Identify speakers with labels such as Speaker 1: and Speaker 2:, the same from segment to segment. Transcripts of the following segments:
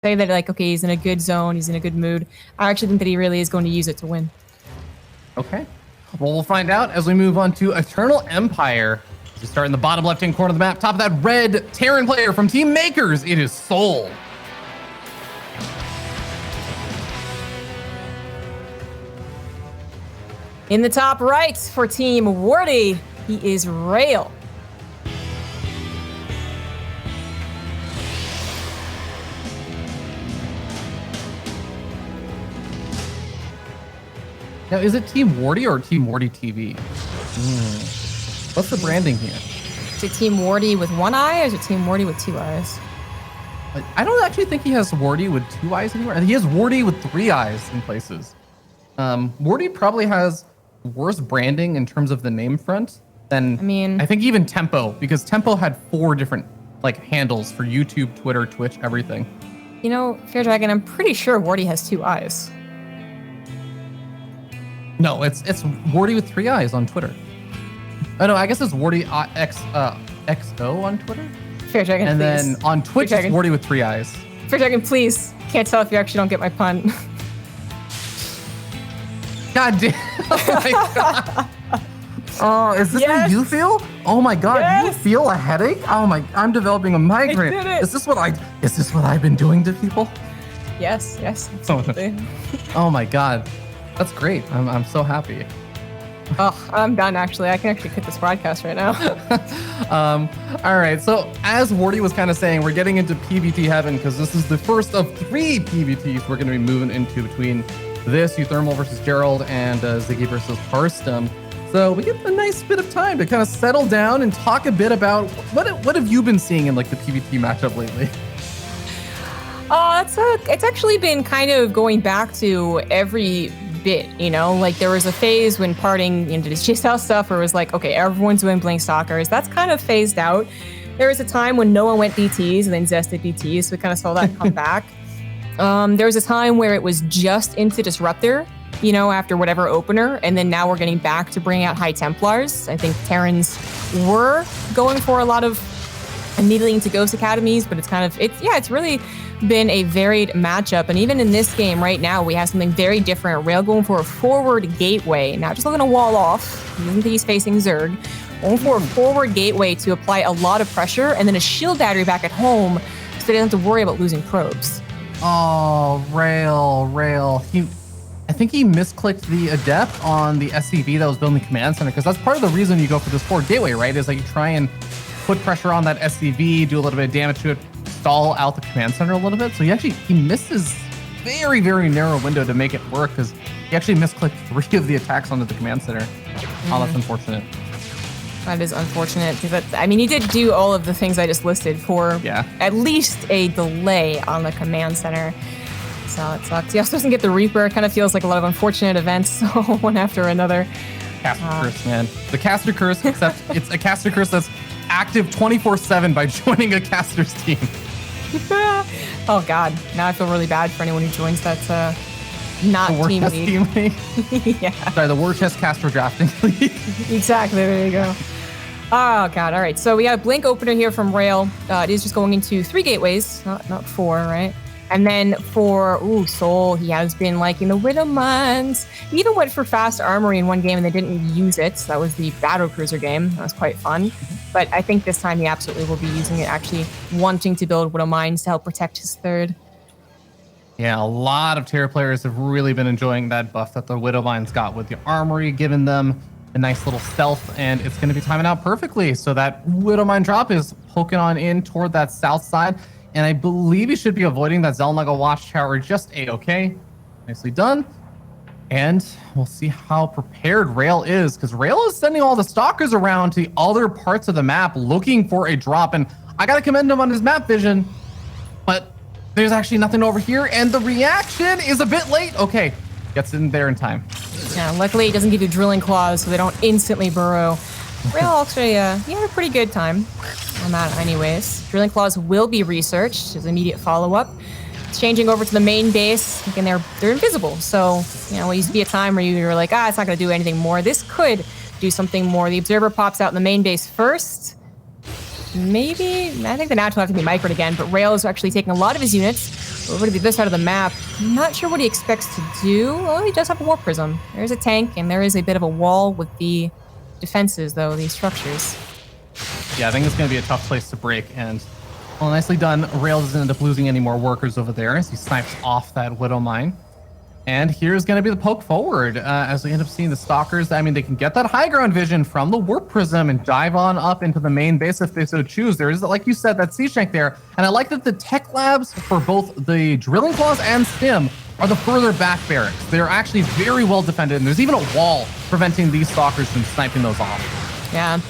Speaker 1: say that like, okay, he's in a good zone, he's in a good mood. I actually think that he really is going to use it to win.
Speaker 2: Okay. Well, we'll find out as we move on to Eternal Empire. We start in the bottom left-hand corner of the map. Top of that red Terran player from Team Makers, it is souL.
Speaker 1: In the top right for Team Wordy, he is Rail.
Speaker 2: Now, is it Team Wardy or Team Wardy TV? What's the branding here?
Speaker 1: Is it Team Wardy with one eye or is it Team Wardy with two eyes?
Speaker 2: I don't actually think he has Wardy with two eyes anywhere. He has Wardy with 3 eyes in places. Wardy probably has worse branding in terms of the name front than I think even Tempo, because Tempo had 4 different like handles for YouTube, Twitter, Twitch, everything.
Speaker 1: You know, Fair Dragon, I'm pretty sure Wardy has 2 eyes.
Speaker 2: No, it's Wardy with 3 eyes on Twitter. Oh no, I guess it's Wardy XO on Twitter.
Speaker 1: Fair Dragon,
Speaker 2: and
Speaker 1: please.
Speaker 2: then on Twitch, it's Wardy with 3 eyes.
Speaker 1: Fair Dragon, please. Can't tell if you actually don't get my pun.
Speaker 2: God damn! Oh my god! Oh, is this how you feel? Oh my god, you feel a headache? Oh my, I'm developing a migraine.
Speaker 1: I did it.
Speaker 2: Is this what I've been doing to people?
Speaker 1: Yes, absolutely.
Speaker 2: Oh my god. That's great. I'm so happy.
Speaker 1: Oh, I'm done actually. I can actually quit this broadcast right now.
Speaker 2: All right. So as Wardy was kind of saying, we're getting into PvT heaven because this is the first of 3 PvTs we're going to be moving into between this Euthermal versus Gerald and Ziggy versus Parstum. So we get a nice bit of time to kind of settle down and talk a bit about what have you been seeing in like the PvT matchup lately?
Speaker 1: It's actually been kind of going back to every bit, you know, like there was a phase when parting into this GSL stuff where it was like, okay, everyone's doing Blink Stalkers. That's kind of phased out. There was a time when Noah went DTs and then Zest did DTs, so we kind of saw that come back. There was a time where it was just into Disruptor, you know, after whatever opener, and then now we're getting back to bring out High Templars. I think Terrans were going for a lot of needling to Ghost Academies, but it's really been a varied matchup. And even in this game right now, we have something very different. Rail going for a forward gateway, not just looking to wall off. He doesn't think he's facing Zerg. Going for a forward gateway to apply a lot of pressure, and then a shield battery back at home so they don't have to worry about losing probes.
Speaker 2: Oh, Rail. I think he misclicked the Adept on the SCV that was building the command center, because that's part of the reason you go for this forward gateway, right? Is like you try and put pressure on that SCV, do a little bit of damage to it, stall out the command center a little bit. So he missed his very, very narrow window to make it work, because he actually misclicked 3 of the attacks onto the command center. Oh, that's unfortunate.
Speaker 1: That is unfortunate, because he did do all of the things I just listed for at least a delay on the command center. So it sucks. He also doesn't get the Reaper. It kind of feels like a lot of unfortunate events, one after another.
Speaker 2: Caster curse, man. The caster curse, except it's a caster curse that's active 24/7 by joining a caster's team.
Speaker 1: Oh god, now I feel really bad for anyone who joins that not team league. Yeah.
Speaker 2: Sorry, the War Chest Caster Drafting League.
Speaker 1: Exactly, there you go. Oh god, all right. So we got a Blink opener here from Rail. It is just going into 3 gateways, not 4, right? And then for souL, he has been liking the Widow Mines. He even went for Fast Armory in one game and they didn't use it. So that was the Battle Cruiser game. That was quite fun. But I think this time he absolutely will be using it, actually wanting to build Widow Mines to help protect his 3rd.
Speaker 2: Yeah, a lot of Terra players have really been enjoying that buff that the Widow Mines got with the Armory, giving them a nice little stealth, and it's going to be timing out perfectly. So that Widow Mine drop is poking on in toward that south side. And I believe he should be avoiding that Zelnaga Watchtower just a-okay. Nicely done. And we'll see how prepared Rail is, because Rail is sending all the stalkers around to the other parts of the map looking for a drop. And I got to commend him on his map vision, but there's actually nothing over here. And the reaction is a bit late. Okay, gets in there in time.
Speaker 1: Yeah, luckily it doesn't give you drilling claws, so they don't instantly burrow. Rail actually, had a pretty good time on that anyways. Drilling claws will be researched as immediate follow-up. It's changing over to the main base. Again, they're invisible. So, you know, it used to be a time where you were like, it's not going to do anything more. This could do something more. The observer pops out in the main base first. Maybe, I think the natural will have to be microed again, but Rail is actually taking a lot of his units, over to the other side of the map. I'm not sure what he expects to do. Oh, he does have a Warp Prism. There's a tank, and there is a bit of a wall with the defenses, though, these structures.
Speaker 2: Yeah, I think it's going to be a tough place to break, and well, nicely done. Rail doesn't end up losing any more workers over there as he snipes off that Widow Mine. And here's going to be the poke forward as we end up seeing the Stalkers. I mean, they can get that high ground vision from the Warp Prism and dive on up into the main base if they so choose. There is, like you said, that siege tank there. And I like that the tech labs for both the Drilling Claws and Stim are the further back barracks. They're actually very well defended, and there's even a wall preventing these Stalkers from sniping those off.
Speaker 1: Yeah.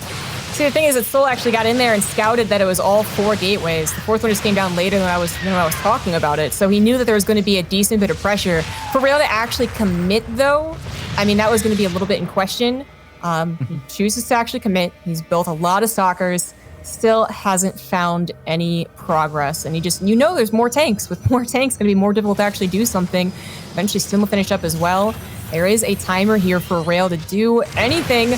Speaker 1: See, the thing is that souL actually got in there and scouted that it was all 4 gateways. The 4th one just came down later than I was talking about it. So he knew that there was going to be a decent bit of pressure. For Rail to actually commit, though, I mean, that was going to be a little bit in question. He chooses to actually commit. He's built a lot of Stalkers, still hasn't found any progress. And he just, there's more tanks. With more tanks, it's going to be more difficult to actually do something. Eventually, Stim will finish up as well. There is a timer here for Rail to do anything.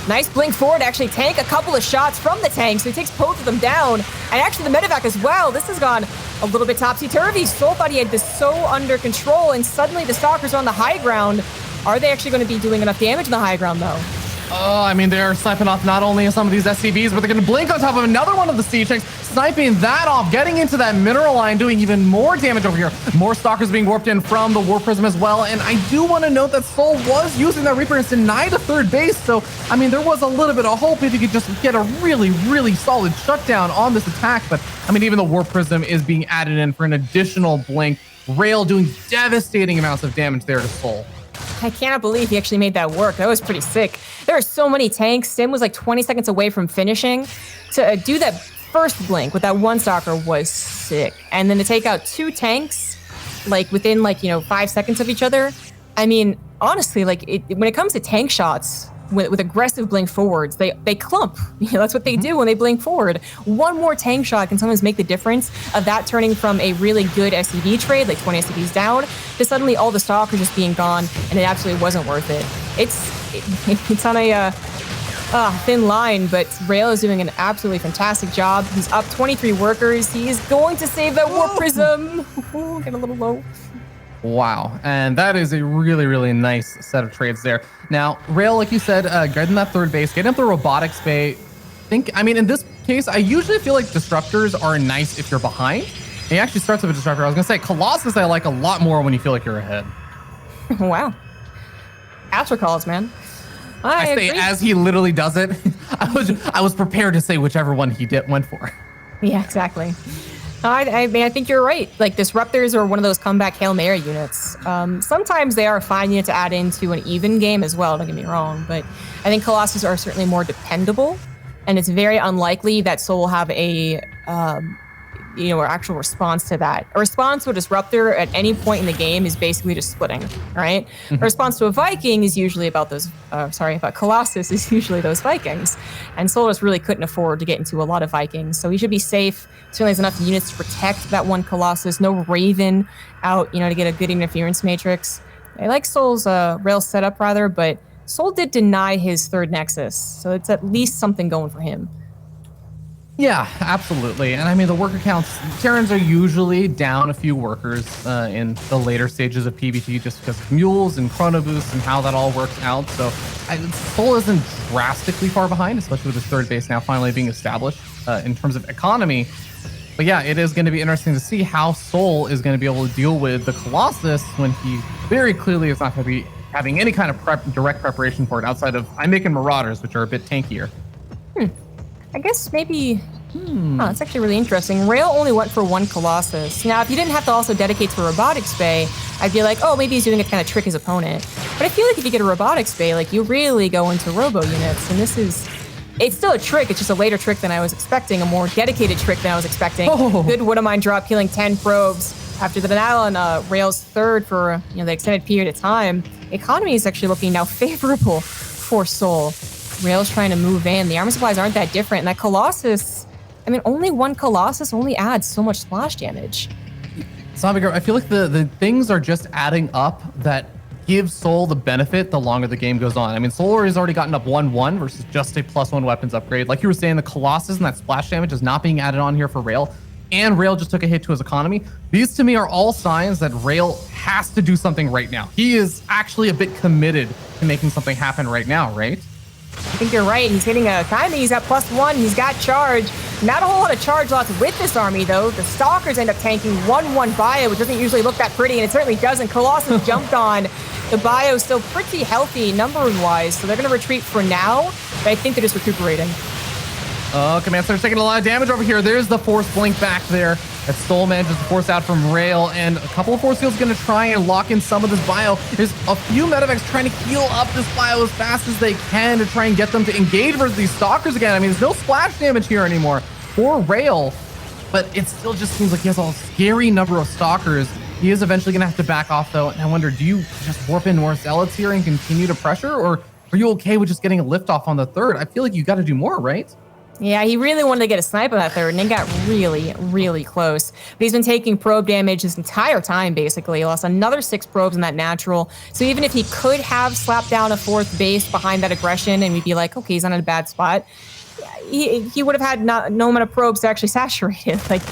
Speaker 1: Nice blink forward to actually tank a couple of shots from the tank, so he takes both of them down. And actually the medevac as well. This has gone a little bit topsy-turvy. souL thought he had this so under control, and suddenly the Stalkers are on the high ground. Are they actually going to be doing enough damage on the high ground, though?
Speaker 2: Oh, I mean, they're sniping off not only some of these SCVs, but they're going to blink on top of another one of the siege tanks, sniping that off, getting into that mineral line, doing even more damage over here. More Stalkers being warped in from the Warp Prism as well. And I do want to note that souL was using that Reaper and denied a third base. So, I mean, there was a little bit of hope if he could just get a really, really solid shutdown on this attack. But, I mean, even the Warp Prism is being added in for an additional blink. Rail doing devastating amounts of damage there to souL.
Speaker 1: I cannot believe he actually made that work. That was pretty sick. There are so many tanks. Stim was like 20 seconds away from finishing. To do that first blink with that one Stalker was sick. And then to take out 2 tanks, like within 5 seconds of each other. I mean, honestly, when it comes to tank shots, with aggressive blink forwards, they clump. That's what they do when they blink forward. One more tank shot can sometimes make the difference of that turning from a really good SCV trade, like 20 SCVs down, to suddenly all the Stalkers just being gone, and it absolutely wasn't worth it. It's on a thin line, but Rail is doing an absolutely fantastic job. He's up 23 workers. He is going to save that Warp Prism. Get a little low.
Speaker 2: Wow, and that is a really, really nice set of trades there. Now, Rail, like you said, getting that third base, getting up the robotics bay. In this case, I usually feel like disruptors are nice if you're behind. And he actually starts with a disruptor. I was gonna say Colossus I like a lot more when you feel like you're ahead.
Speaker 1: Wow. After calls, man.
Speaker 2: I say agree. As he literally does it. I was prepared to say whichever one he went for.
Speaker 1: Yeah, exactly. I think you're right. Like, disruptors are one of those comeback Hail Mary units. Sometimes they are a fine unit to add into an even game as well, don't get me wrong, but I think Colossus are certainly more dependable, and it's very unlikely that souL will have a or actual response to that. A response to a disruptor at any point in the game is basically just splitting, right? A response to a Viking is usually about Colossus is usually those Vikings. And souL just really couldn't afford to get into a lot of Vikings. So he should be safe. Certainly has enough units to protect that one Colossus. No Raven out, to get a good interference matrix. I like souL's rail setup rather, but souL did deny his third Nexus. So it's at least something going for him.
Speaker 2: Yeah, absolutely. And I mean, the worker counts, Terrans are usually down a few workers in the later stages of PvP just because of mules and chrono boosts and how that all works out. So souL isn't drastically far behind, especially with his third base now finally being established in terms of economy. But yeah, it is going to be interesting to see how souL is going to be able to deal with the Colossus when he very clearly is not going to be having any kind of direct preparation for it outside of I'm making Marauders, which are a bit tankier.
Speaker 1: I guess maybe, it's actually really interesting. Rail only went for one Colossus. Now, if you didn't have to also dedicate to a robotics bay, I'd be like, oh, maybe he's doing it to kind of trick his opponent. But I feel like if you get a robotics bay, you really go into robo units. And it's still a trick. It's just a later trick than I was expecting, a more dedicated trick than I was expecting.
Speaker 2: Oh.
Speaker 1: Good Widow Mine drop, killing 10 probes. After the denial on Rail's third for the extended period of time, economy is actually looking now favorable for souL. Rail's trying to move in. The armor supplies aren't that different. And that Colossus, only one Colossus only adds so much splash damage.
Speaker 2: Zombie Girl, I feel like the things are just adding up that give souL the benefit the longer the game goes on. souL has already gotten up 1-1 versus just a +1 weapons upgrade. Like you were saying, the Colossus and that splash damage is not being added on here for Rail. and Rail just took a hit to his economy. These to me are all signs that Rail has to do something right now. He is actually a bit committed to making something happen right now, right?
Speaker 1: I think you're right. He's hitting a economy. He's at +1. He's got charge. Not a whole lot of charge lots with this army, though. The Stalkers end up tanking 1-1 bio, which doesn't usually look that pretty, and it certainly doesn't. Colossus jumped on. The bio is still pretty healthy numbering-wise, so they're going to retreat for now, but I think they're just recuperating.
Speaker 2: Oh, Command Center's taking a lot of damage over here. There's the Force Blink back there that souL manages to force out from Rail, and a couple of Force Fields going to try and lock in some of this bio. There's a few medevacs trying to heal up this bio as fast as they can to try and get them to engage versus these Stalkers again. I mean, there's no splash damage here anymore for Rail, but it still just seems like he has a scary number of Stalkers. He is eventually going to have to back off, though, and I wonder, do you just warp in more Zealots here and continue to pressure, or are you okay with just getting a lift-off on the third? I feel like you got to do more, right?
Speaker 1: Yeah, he really wanted to get a snipe on that third, and it got really, really close. But he's been taking probe damage this entire time, basically. He lost another 6 probes in that natural. So even if he could have slapped down a 4th base behind that aggression, and we'd be like, okay, he's on a bad spot, he would have had no amount of probes to actually saturate it. Like,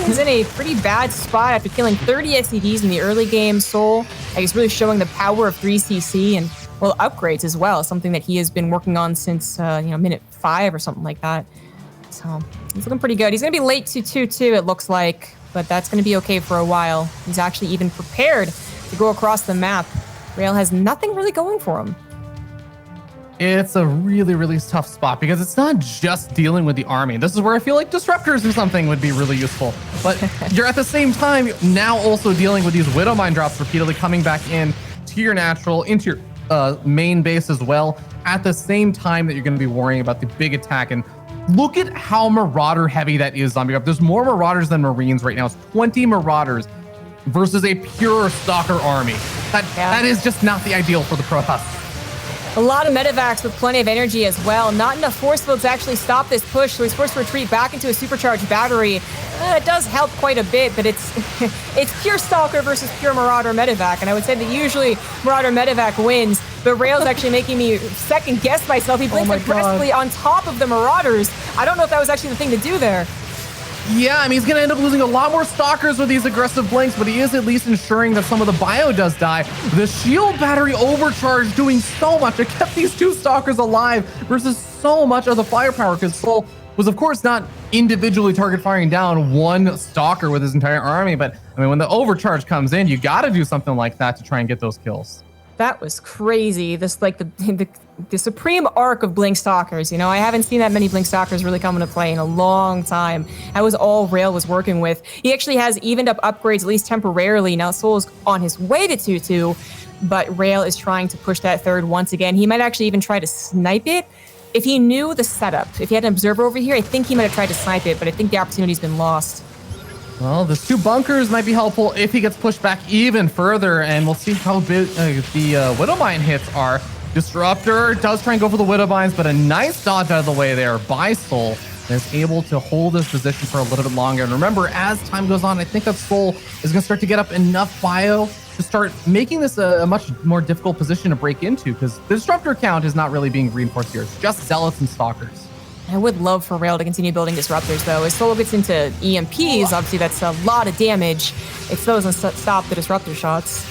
Speaker 1: he's in a pretty bad spot after killing 30 SCVs in the early game. souL, he's really showing the power of 3CC and, well, upgrades as well, something that he has been working on since, minute 5 or something like that. So he's looking pretty good. He's going to be late to 2-2, it looks like, but that's going to be okay for a while. He's actually even prepared to go across the map. Rail has nothing really going for him.
Speaker 2: It's a really, really tough spot because it's not just dealing with the army. This is where I feel like disruptors or something would be really useful. But you're at the same time now also dealing with these Widowmine drops repeatedly coming back in to your natural, into your main base as well, at the same time that you're going to be worrying about the big attack. And look at how Marauder heavy that is, Zombie Up. There's more Marauders than Marines right now. It's 20 Marauders versus a pure Stalker army. That is just not the ideal for the Protoss.
Speaker 1: A lot of medevacs with plenty of energy as well. Not enough force fields to actually stop this push, so he's forced to retreat back into a supercharged battery. It does help quite a bit, but it's pure Stalker versus pure Marauder medevac, and I would say that usually Marauder medevac wins, but Rail's actually making me second guess myself. He blinks aggressively on top of the Marauders. I don't know if that was actually the thing to do there.
Speaker 2: Yeah, I mean, he's going to end up losing a lot more Stalkers with these aggressive blinks, but he is at least ensuring that some of the bio does die. The shield battery overcharge doing so much. It kept these 2 Stalkers alive versus so much of the firepower, because souL was, of course, not individually target firing down 1 Stalker with his entire army, but I mean, when the overcharge comes in, you got to do something like that to try and get those kills.
Speaker 1: That was crazy. This, like, the supreme arc of Blink Stalkers. You know, I haven't seen that many Blink Stalkers really come into play in a long time. That was all Rail was working with. He actually has evened up upgrades, at least temporarily. Now souL is on his way to 2-2, but Rail is trying to push that third once again. He might actually even try to snipe it. If he knew the setup, if he had an observer over here, I think he might have tried to snipe it, but I think the opportunity's been lost.
Speaker 2: Well, the 2 bunkers might be helpful if he gets pushed back even further, and we'll see how big the Widowmine hits are. Disruptor does try and go for the Widowmines, but a nice dodge out of the way there by souL, and is able to hold his position for a little bit longer. And remember, as time goes on, I think that souL is going to start to get up enough bio to start making this a much more difficult position to break into, because the Disruptor count is not really being reinforced here. It's just Zealots and Stalkers.
Speaker 1: I would love for Rail to continue building Disruptors, though. As souL gets into EMPs, obviously that's a lot of damage. It still doesn't stop the Disruptor shots.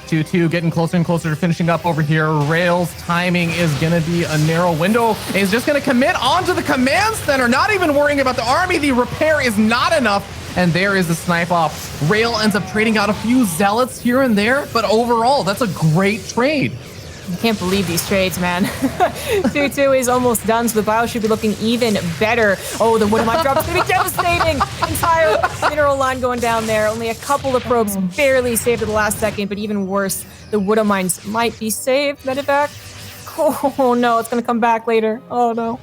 Speaker 2: 2-2, getting closer and closer to finishing up over here. Rail's timing is going to be a narrow window. He's just going to commit onto the command center, not even worrying about the army. The repair is not enough, and there is the snipe off. Rail ends up trading out a few Zealots here and there, but overall, that's a great trade.
Speaker 1: I can't believe these trades, man. 2-2 is almost done, so the bio should be looking even better. Oh, the Widowmine drop is going to be devastating. Entire mineral line going down there. Only a couple of probes barely saved at the last second, but even worse, the Widowmines might be saved. Medevac. Oh, no, it's going to come back later. Oh, no.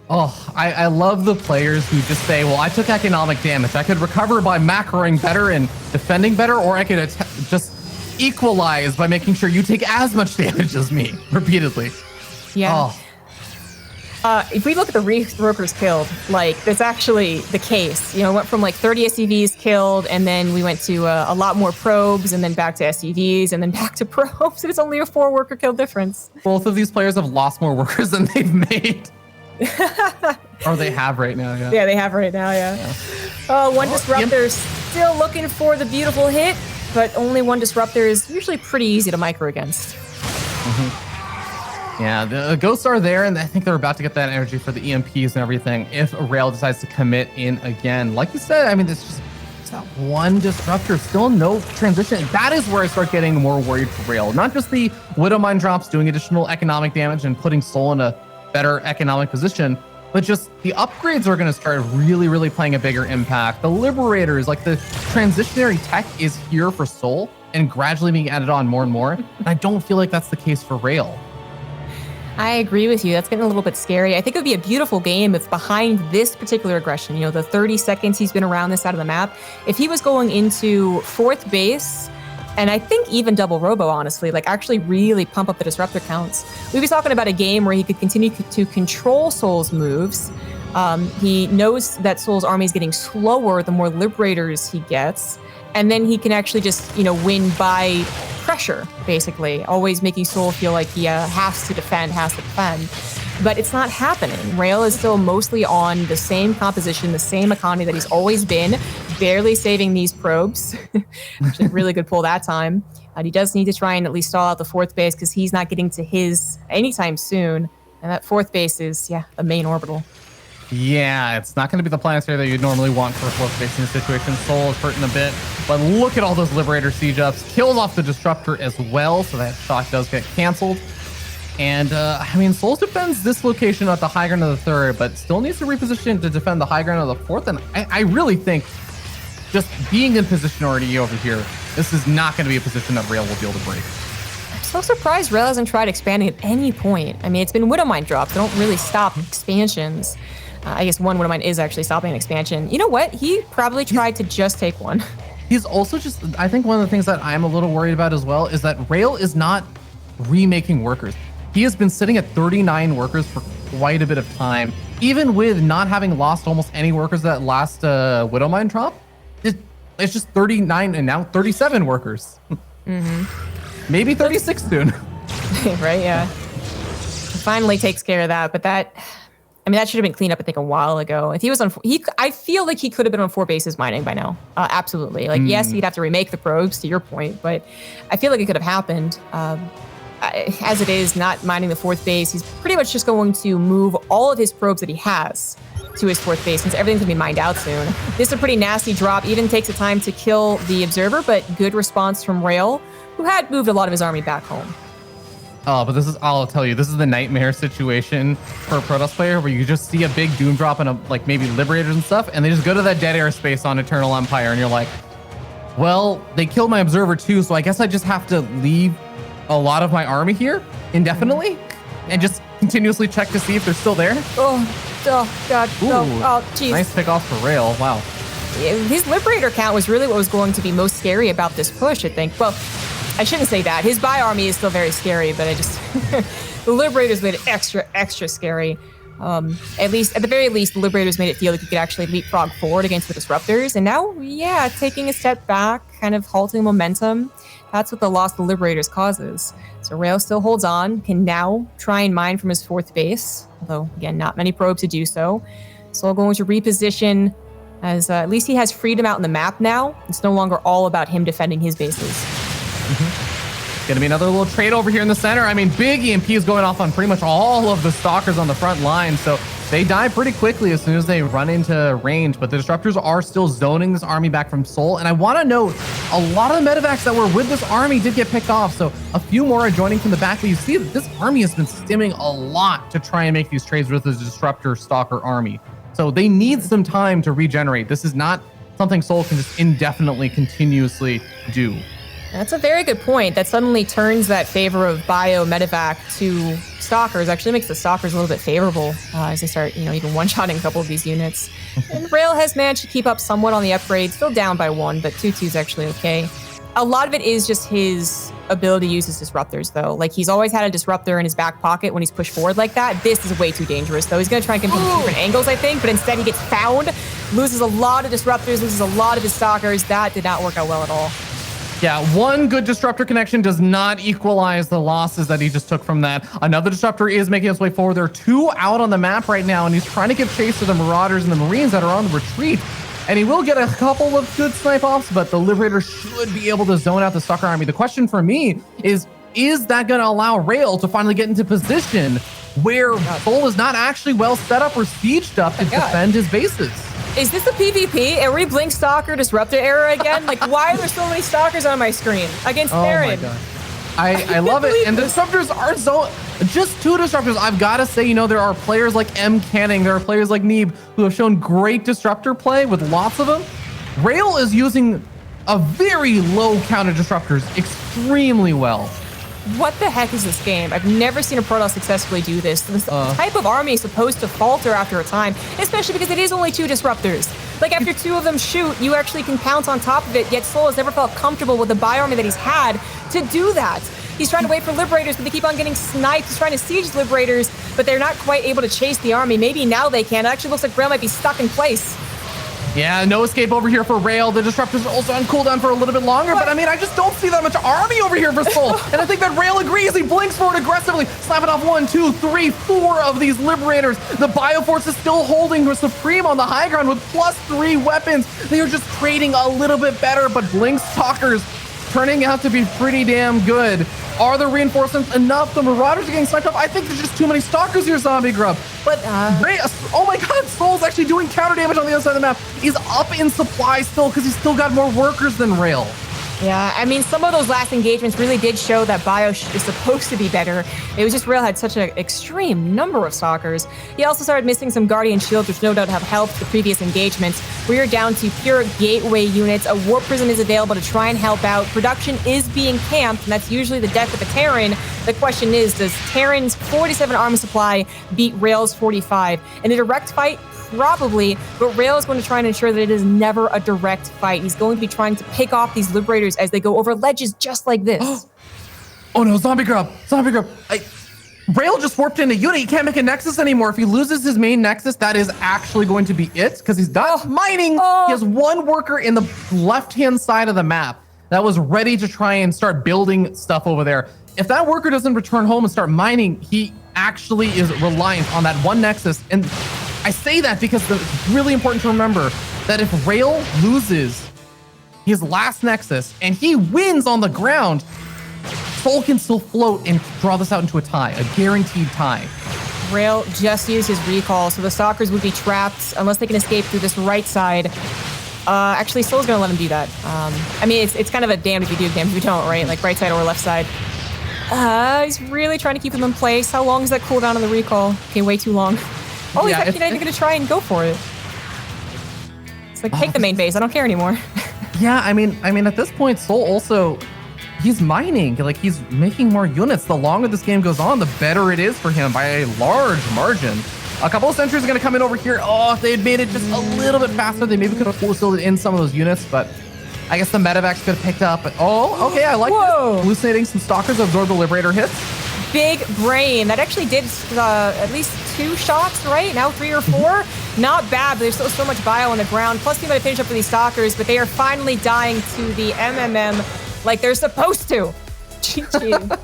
Speaker 2: Oh, I love the players who just say, well, I took economic damage. I could recover by macroing better and defending better, or I could just equalize by making sure you take as much damage as me repeatedly.
Speaker 1: Yeah. If we look at the Reef Brokers killed, like, that's actually the case. You know, it went from like 30 SCVs killed, and then we went to a lot more probes, and then back to SCVs, and then back to probes. And it's only a 4 worker kill difference.
Speaker 2: Both of these players have lost more workers than they've made. Or they have right now, yeah.
Speaker 1: Yeah, they have right now, yeah. Oh, one Disruptor still looking for the beautiful hit, but only one Disruptor is usually pretty easy to micro against.
Speaker 2: Yeah, the ghosts are there, and I think they're about to get that energy for the EMPs and everything if rail decides to commit in again. Like you said, I mean, it's that one Disruptor, still no transition. That is where I start getting more worried for rail. Not just the Widowmine drops doing additional economic damage and putting souL in a better economic position, but just the upgrades are going to start really, really playing a bigger impact. The Liberators, like the transitionary tech is here for souL and gradually being added on more and more. And I don't feel like that's the case for rail.
Speaker 1: I agree with you. That's getting a little bit scary. I think it would be a beautiful game if behind this particular aggression, the 30 seconds he's been around this side of the map, if he was going into 4th base, and I think even double robo, honestly, like actually really pump up the Disruptor counts. We'd be talking about a game where he could continue to control souL's moves. He knows that souL's army is getting slower the more Liberators he gets, and then he can actually just, win by pressure, basically, always making souL feel like he has to defend. But it's not happening. Rail is still mostly on the same composition, the same economy that he's always been, barely saving these probes. Actually, really good pull that time. He does need to try and at least stall out the 4th base because he's not getting to his anytime soon. And that 4th base is, the main orbital.
Speaker 2: Yeah, it's not going to be the planetary that you'd normally want for a 4th base in this situation. souL is hurting a bit, but look at all those Liberator siege ups. Kills off the Disruptor as well, so that shot does get canceled. And, souL defends this location at the high ground of the 3rd, but still needs to reposition to defend the high ground of the 4th. And I really think just being in position already over here, this is not going to be a position that rail will be able to break.
Speaker 1: I'm so surprised rail hasn't tried expanding at any point. I mean, it's been Widowmine drops. They don't really stop expansions. I guess one Widowmine is actually stopping an expansion. You know what? He probably tried to just take one.
Speaker 2: He's also I think one of the things that I'm a little worried about as well is that rail is not remaking workers. He has been sitting at 39 workers for quite a bit of time. Even with not having lost almost any workers that last Widowmine drop, it's just 39 and now 37 workers. Maybe 36 soon.
Speaker 1: Right, yeah. He finally takes care of that, but that should have been cleaned up, I think, a while ago. If he was on, I feel like he could have been on 4 bases mining by now. Absolutely. Like, yes, he'd have to remake the probes, to your point, but I feel like it could have happened. As it is, not mining the 4th base, he's pretty much just going to move all of his probes that he has to his 4th base, since everything's gonna be mined out soon. This is a pretty nasty drop, even takes the time to kill the Observer, but good response from rail, who had moved a lot of his army back home.
Speaker 2: Oh, but I'll tell you, this is the nightmare situation for a Protoss player where you just see a big Doom drop and like maybe Liberators and stuff, and they just go to that dead airspace on Eternal Empire, and you're like, well, they killed my Observer too, so I guess I just have to leave a lot of my army here indefinitely and just continuously check to see if they're still there.
Speaker 1: Oh God.
Speaker 2: Ooh,
Speaker 1: Oh, jeez.
Speaker 2: Nice pick off for rail. Wow.
Speaker 1: His Liberator count was really what was going to be most scary about this push, I think. Well, I shouldn't say that. His buy army is still very scary, but the Liberators made it extra scary. At the very least, the Liberators made it feel like you could actually leapfrog forward against the Disruptors. And now, taking a step back, kind of halting momentum. That's what the loss of the Liberators causes. So rail still holds on, can now try and mine from his 4th base, although, again, not many probes to do so. souL going to reposition, as at least he has freedom out in the map now. It's no longer all about him defending his bases.
Speaker 2: Gonna be another little trade over here in the center. I mean, big EMP is going off on pretty much all of the Stalkers on the front line, so they die pretty quickly as soon as they run into range, but the Disruptors are still zoning this army back from souL. And I want to note, a lot of the medevacs that were with this army did get picked off, so a few more are joining from the back, but you see that this army has been stimming a lot to try and make these trades with the Disruptor Stalker army. So they need some time to regenerate. This is not something souL can just indefinitely, continuously do.
Speaker 1: That's a very good point. That suddenly turns that favor of bio medevac to Stalkers. Actually makes the Stalkers a little bit favorable as they start, even one-shotting a couple of these units. And rail has managed to keep up somewhat on the upgrade, still down by 1, but 2-2 is actually okay. A lot of it is just his ability to use his Disruptors, though. Like, he's always had a Disruptor in his back pocket when he's pushed forward like that. This is way too dangerous, though. He's going to try and come from different angles, I think, but instead he gets found, loses a lot of Disruptors, loses a lot of his Stalkers. That did not work out well at all.
Speaker 2: Yeah, one good disruptor connection does not equalize the losses that he just took from that. Another disruptor is making its way forward. There are 2 out on the map right now, and he's trying to give chase to the Marauders and the Marines that are on the retreat. And he will get a couple of good snipe offs, but the Liberator should be able to zone out the Stalker army. The question for me is that going to allow Rail to finally get into position where souL is not actually well set up or sieged up to defend his bases?
Speaker 1: Is this a PvP? Are we Blink Stalker Disruptor era again? Like, why are there so many Stalkers on my screen against Theron?
Speaker 2: Oh my god. I love it. And the disruptors are just 2 disruptors. I've got to say, you know, there are players like M. Canning, there are players like Neeb who have shown great disruptor play with lots of them. Rail is using a very low count of disruptors extremely well.
Speaker 1: What the heck is this game? I've never seen a Protoss successfully do this. This type of army is supposed to falter after a time, especially because it is only 2 disruptors. Like, after 2 of them shoot, you actually can pounce on top of it, yet souL has never felt comfortable with the bio army that he's had to do that. He's trying to wait for Liberators, but they keep on getting sniped. He's trying to siege Liberators, but they're not quite able to chase the army. Maybe now they can. It actually looks like Rail might be stuck in place.
Speaker 2: Yeah, no escape over here for Rail. The disruptors are also on cooldown for a little bit longer, but I mean, I just don't see that much army over here for souL. And I think that Rail agrees. He blinks forward aggressively, slapping off 1, 2, 3, 4 of these Liberators. The Bioforce is still holding Supreme on the high ground with +3 weapons. They are just trading a little bit better, but Blink Stalkers turning out to be pretty damn good. Are the reinforcements enough? The Marauders are getting sniped up. I think there's just too many Stalkers here, Zombie Grub. But oh my god, souL's actually doing counter damage on the other side of the map. He's up in supply still because he's still got more workers than Rail.
Speaker 1: Yeah, I mean, some of those last engagements really did show that Bio is supposed to be better. It was just Rail had such an extreme number of Stalkers. He also started missing some Guardian Shields, which no doubt have helped the previous engagements. We are down to pure gateway units. A Warp Prison is available to try and help out. Production is being camped, and that's usually the death of a Terran. The question is, does Terran's 47 armor supply beat Rail's 45? In a direct fight, probably, but Rail is going to try and ensure that it is never a direct fight. He's going to be trying to pick off these Liberators as they go over ledges just like this.
Speaker 2: Oh no, Zombie Grub! Rail just warped into unit. He can't make a Nexus anymore. If he loses his main Nexus, that is actually going to be it, because he's not mining. He has 1 worker in the left-hand side of the map that was ready to try and start building stuff over there. If that worker doesn't return home and start mining, he actually is reliant on that 1 Nexus. And I say that because it's really important to remember that if Rail loses his last Nexus and he wins on the ground, souL can still float and draw this out into a tie, a guaranteed tie.
Speaker 1: Rail just used his recall, so the Stalkers would be trapped unless they can escape through this right side. Actually, souL's gonna let him do that. I mean, it's kind of a damned if you do, damned if you don't, right? Like right side or left side. He's really trying to keep him in place. How long is that cooldown on the recall? Okay, way too long. Oh, he's actually not even gonna try and go for it. It's like, take the main base. I don't care anymore.
Speaker 2: Yeah, I mean, at this point, souL also, he's mining. Like, he's making more units. The longer this game goes on, the better it is for him by a large margin. A couple of sentries are going to come in over here. Oh, if they had made it just a little bit faster, they maybe could have forced in some of those units, but I guess the medevacs could have picked up. Oh, okay, I like this. Hallucinating some Stalkers to absorb the Liberator hits.
Speaker 1: Big brain. That actually did at least 2 shots, right? Now 3 or 4. Not bad, but there's still so much bio on the ground. Plus, you might finish up for these Stalkers, but they are finally dying to the MMM like they're supposed to. GG.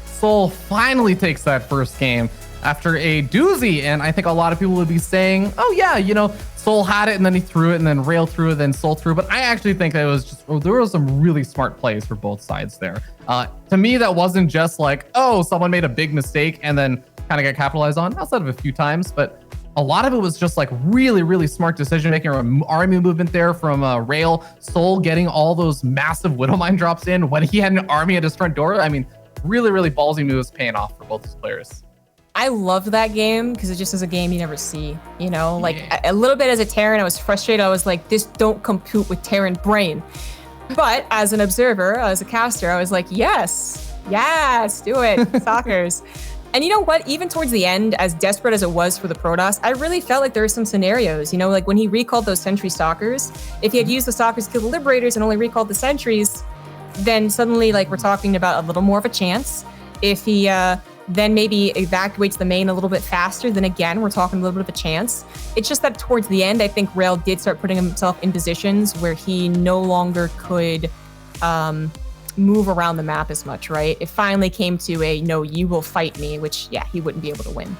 Speaker 2: souL finally takes that first game after a doozy, and I think a lot of people would be saying, oh yeah, you know, souL had it and then he threw it, and then Rail threw it, then souL threw it. But I actually think that it was just, there was some really smart plays for both sides there. To me, that wasn't just like, oh, someone made a big mistake and then kind of got capitalized on, outside of a few times, but a lot of it was just like really, really smart decision making, or army movement there from Rail. souL getting all those massive Widowmine drops in when he had an army at his front door. I mean, really, really ballsy moves paying off for both these players.
Speaker 1: I loved that game because it just is a game you never see, you know, like a little bit as a Terran, I was frustrated. I was like, this don't compute with Terran brain. But as an observer, as a caster, I was like, yes, do it, Stalkers. And you know what? Even towards the end, as desperate as it was for the Protoss, I really felt like there were some scenarios, you know, like when he recalled those Sentry Stalkers, if he had used the Stalkers to kill the Liberators and only recalled the Sentries, then suddenly, like, we're talking about a little more of a chance. If he then maybe evacuates the main a little bit faster, then again, we're talking a little bit of a chance. It's just that towards the end, I think rail did start putting himself in positions where he no longer could move around the map as much, right? It finally came to a, no, you will fight me, which, yeah, he wouldn't be able to win.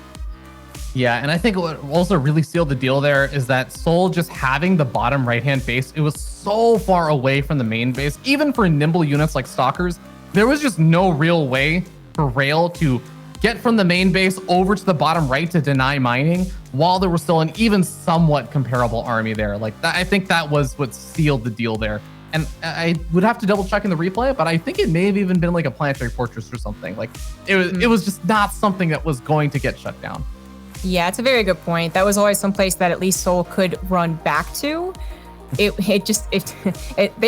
Speaker 2: Yeah, and I think what also really sealed the deal there is that souL just having the bottom right-hand base, it was so far away from the main base. Even for nimble units like Stalkers, there was just no real way for rail to get from the main base over to the bottom right to deny mining while there was still an even somewhat comparable army there. Like that, I think that was what sealed the deal there. And I would have to double check in the replay, but I think it may have even been like a planetary fortress or something. Like it was just not something that was going to get shut down.
Speaker 1: Yeah, it's a very good point. That was always someplace that at least souL could run back to. They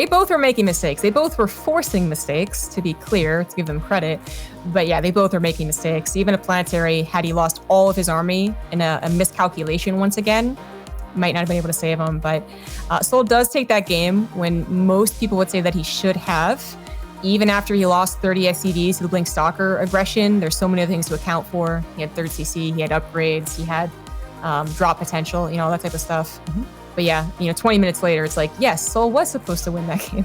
Speaker 1: both were making mistakes. They both were forcing mistakes, to be clear, to give them credit. But yeah, they both were making mistakes. Even a planetary, had he lost all of his army in a miscalculation once again, might not have been able to save him. But souL does take that game when most people would say that he should have. Even after he lost 30 SCVs to the Blink Stalker aggression, there's so many other things to account for. He had 3rd CC, he had upgrades, he had drop potential, all that type of stuff. Mm-hmm. But yeah, 20 minutes later, it's like, yes, souL was supposed to win that game.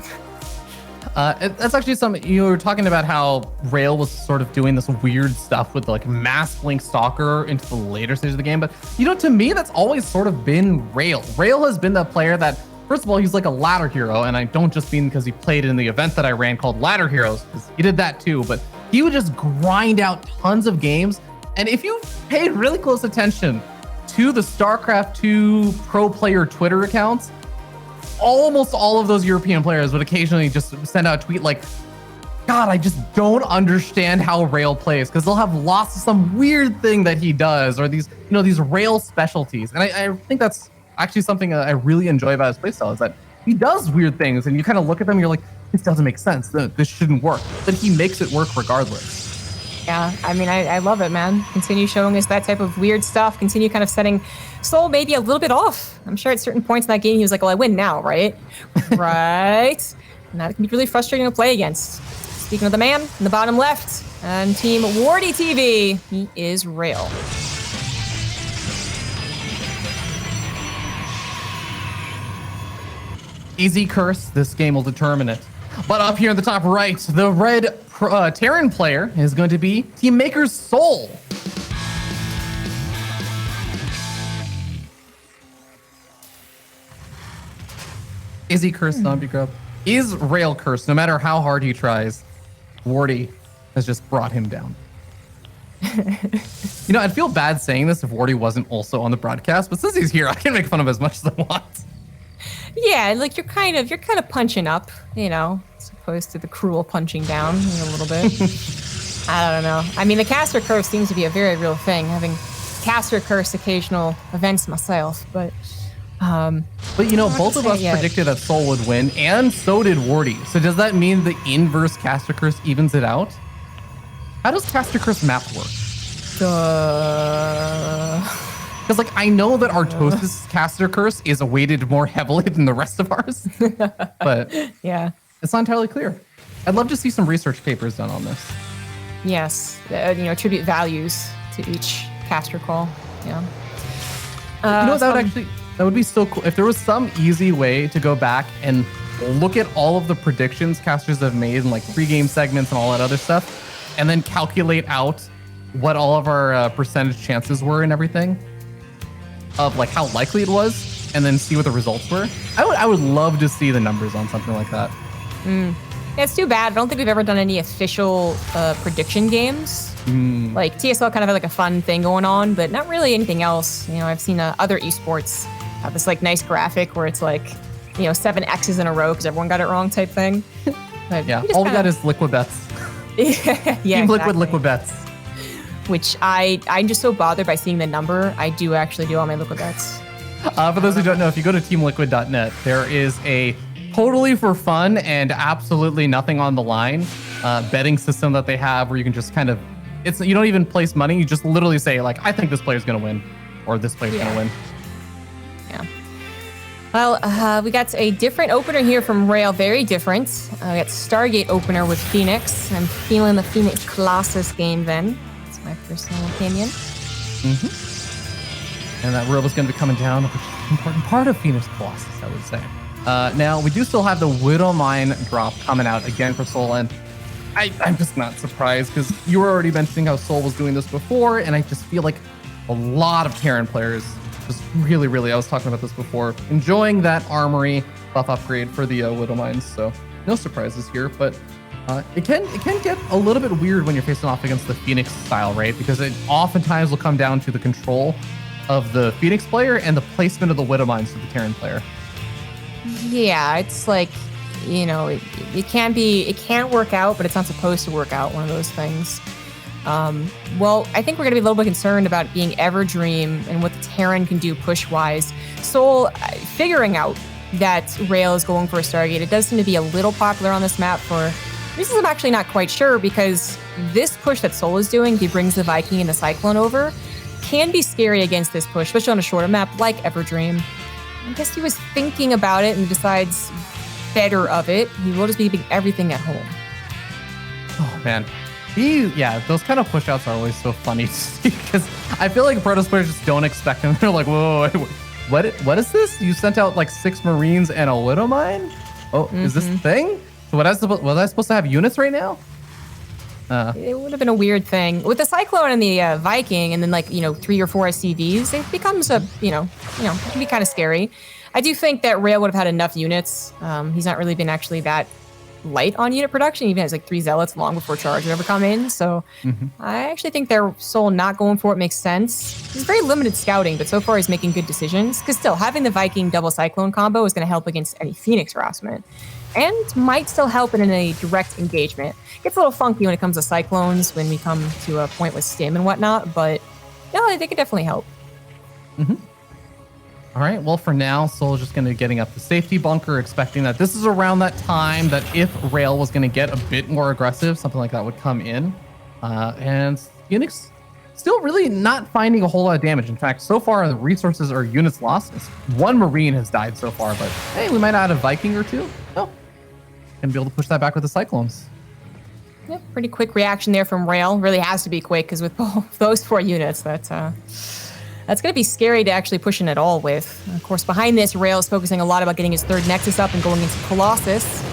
Speaker 2: That's actually something you were talking about, how rail was sort of doing this weird stuff with like mass Blink Stalker into the later stage of the game. But to me, that's always sort of been rail. Rail has been the player that, first of all, he's like a ladder hero. And I don't just mean because he played in the event that I ran called Ladder Heroes, because he did that too. But he would just grind out tons of games. And if you paid really close attention to the StarCraft 2 pro player Twitter accounts, almost all of those European players would occasionally just send out a tweet like, God, I just don't understand how rail plays, because they'll have lots of some weird thing that he does, or these, these rail specialties. And I think that's actually something I really enjoy about his playstyle, is that he does weird things and you kind of look at them and you're like, this doesn't make sense. This shouldn't work. But he makes it work regardless.
Speaker 1: Yeah, I mean, I love it, man. Continue showing us that type of weird stuff. Continue kind of setting souL maybe a little bit off. I'm sure at certain points in that game, he was like, well, I win now, right? Right. And that can be really frustrating to play against. Speaking of the man in the bottom left, on Team Wardy TV, he is rail.
Speaker 2: Easy curse, this game will determine it. But up here in the top right, the red Terran player is going to be Team Maker's souL. Is he cursed, Zombie Grub? Is rail cursed? No matter how hard he tries, Wardy has just brought him down. I'd feel bad saying this if Wardy wasn't also on the broadcast, but since he's here, I can make fun of him as much as I want.
Speaker 1: Yeah, like you're kind of punching up, as opposed to the cruel punching down a little bit. I don't know. I mean, the caster curse seems to be a very real thing, having caster curse occasional events myself, but
Speaker 2: both of us predicted that souL would win, and so did Wardy. So does that mean the inverse caster curse evens it out? How does caster curse math work? Because I know that Artosis caster curse is weighted more heavily than the rest of ours, but
Speaker 1: yeah,
Speaker 2: it's not entirely clear. I'd love to see some research papers done on this.
Speaker 1: Yes, attribute values to each caster call. Yeah.
Speaker 2: That would be so cool if there was some easy way to go back and look at all of the predictions casters have made in like pre-game segments and all that other stuff, and then calculate out what all of our percentage chances were and everything of like how likely it was, and then see what the results were. I would love to see the numbers on something like that.
Speaker 1: Yeah, it's too bad. I don't think we've ever done any official prediction games. Like TSL kind of had like a fun thing going on, but not really anything else. I've seen other esports have this like nice graphic where it's like, 7 X's in a row because everyone got it wrong type thing. But
Speaker 2: yeah, all we got is liquid bets.
Speaker 1: Yeah,
Speaker 2: Team liquid bets.
Speaker 1: Which I'm just so bothered by seeing the number. I do actually do all my liquid bets.
Speaker 2: For those who don't know, if you go to teamliquid.net, there is a totally for fun and absolutely nothing on the line betting system that they have where you can just kind of, you don't even place money. You just literally say like, I think this player's going to win, or this player's going to win.
Speaker 1: Yeah. Well, we got a different opener here from rail, very different. We got Stargate opener with Phoenix. I'm feeling the Phoenix Colossus game then. My personal opinion.
Speaker 2: And that robe is going to be coming down, which is an important part of Phoenix Colossus, I would say. Now, we do still have the Widowmine drop coming out again for souL, and I'm just not surprised because you were already mentioning how souL was doing this before, and I just feel like a lot of Terran players just really, I was talking about this before, enjoying that armory buff upgrade for the Widowmines, so no surprises here, but it can get a little bit weird when you're facing off against the Phoenix style, right? Because it oftentimes will come down to the control of the Phoenix player and the placement of the Widowmines to the Terran player.
Speaker 1: Yeah, it's like, you know, it can't work out, but it's not supposed to work out, one of those things. Well, I think we're going to be a little bit concerned about being Everdream and what the Terran can do push-wise. souL, figuring out that Rail is going for a Stargate, it does seem to be a little popular on this map for reasons I'm actually not quite sure, because this push that souL is doing, he brings the Viking and the Cyclone over, can be scary against this push, especially on a shorter map like Everdream. I guess he was thinking about it and decides better of it. He will just be keeping everything at home.
Speaker 2: Oh, man. Those kind of push-outs are always so funny to see, because I feel like Protoss players just don't expect them. They're like, whoa, what is this? You sent out like 6 Marines and a Widowmine? Oh, is this the thing? So was I supposed to have units right now?
Speaker 1: It would have been a weird thing. With the Cyclone and the Viking, and then 3 or 4 SCVs, it becomes it can be kind of scary. I do think that Rail would have had enough units. He's not really been actually that light on unit production. He even has 3 Zealots long before Charge would ever come in. So I actually think their souL not going for it makes sense. He's very limited scouting, but so far he's making good decisions. Because still, having the Viking double Cyclone combo is going to help against any Phoenix harassment. And might still help in a direct engagement. Gets a little funky when it comes to Cyclones when we come to a point with Stim and whatnot, but yeah, they could definitely help.
Speaker 2: All right, well, for now, souL is just going to be getting up the safety bunker, expecting that this is around that time that if Rail was going to get a bit more aggressive, something like that would come in. And Phoenix still really not finding a whole lot of damage. In fact, so far, the resources or units lost. 1 Marine has died so far, but hey, we might add a Viking or 2. Oh, and be able to push that back with the Cyclones.
Speaker 1: Yeah, pretty quick reaction there from Rail. Really has to be quick, because with both those 4 units, that's going to be scary to actually push in at all with. Of course, behind this, Rail is focusing a lot about getting his 3rd Nexus up and going into Colossus.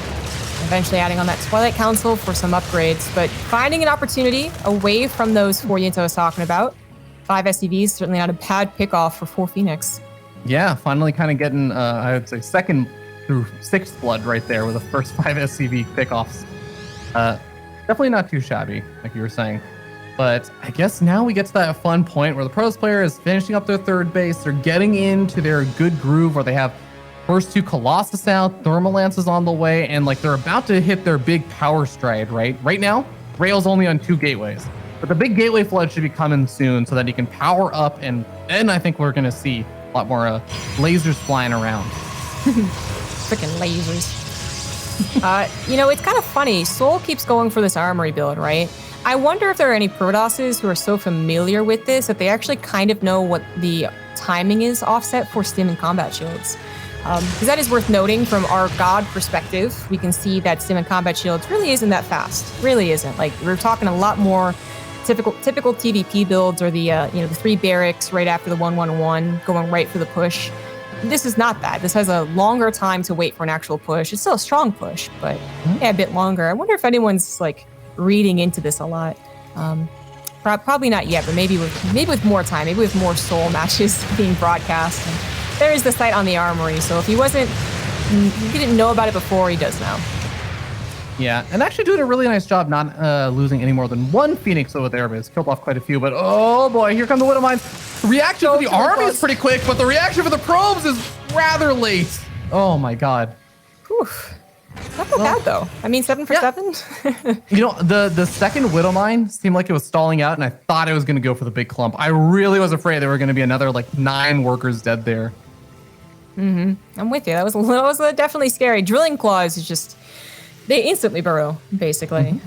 Speaker 1: Eventually adding on that Twilight Council for some upgrades, but finding an opportunity away from those 4 units I was talking about. 5 SCVs, certainly not a bad pick-off for 4 Phoenix.
Speaker 2: Yeah, finally kind of getting, I would say, 2nd through 6th blood right there with the first 5 SCV pickoffs. Definitely not too shabby, like you were saying. But I guess now we get to that fun point where the Protoss player is finishing up their 3rd base. They're getting into their good groove where they have first 2 Colossus out, Thermal Lances on the way, and they're about to hit their big power stride, right? Right now, Rail's only on 2 gateways. But the big gateway flood should be coming soon so that he can power up, and then I think we're going to see a lot more lasers flying around.
Speaker 1: Freaking lasers. It's kind of funny. souL keeps going for this armory build, right? I wonder if there are any Protosses who are so familiar with this that they actually kind of know what the timing is offset for Stim and combat shields. Because that is worth noting from our God perspective. We can see that Stim and combat shields really isn't that fast. Really isn't. We're talking a lot more typical TVP builds, or the 3 barracks right after the 1-1-1 going right for the push. This is not that. This has a longer time to wait for an actual push. It's still a strong push, but a bit longer. I wonder if anyone's reading into this a lot. Probably not yet, but maybe with more time, maybe with more souL matches being broadcast. And there is the site on the armory, so if he didn't know about it before, he does now.
Speaker 2: Yeah, and actually doing a really nice job not losing any more than 1 Phoenix over there, but it's killed off quite a few. But oh boy, here come the Widowmines. The reaction for the army is pretty quick, but the reaction for the probes is rather late. Oh my god.
Speaker 1: Whew. Not so bad though. I mean, 7 for 7.
Speaker 2: The second Widowmine seemed like it was stalling out, and I thought it was going to go for the big clump. I really was afraid there were going to be another 9 workers dead there.
Speaker 1: I'm with you. That was definitely scary. Drilling claws is just, they instantly burrow, basically.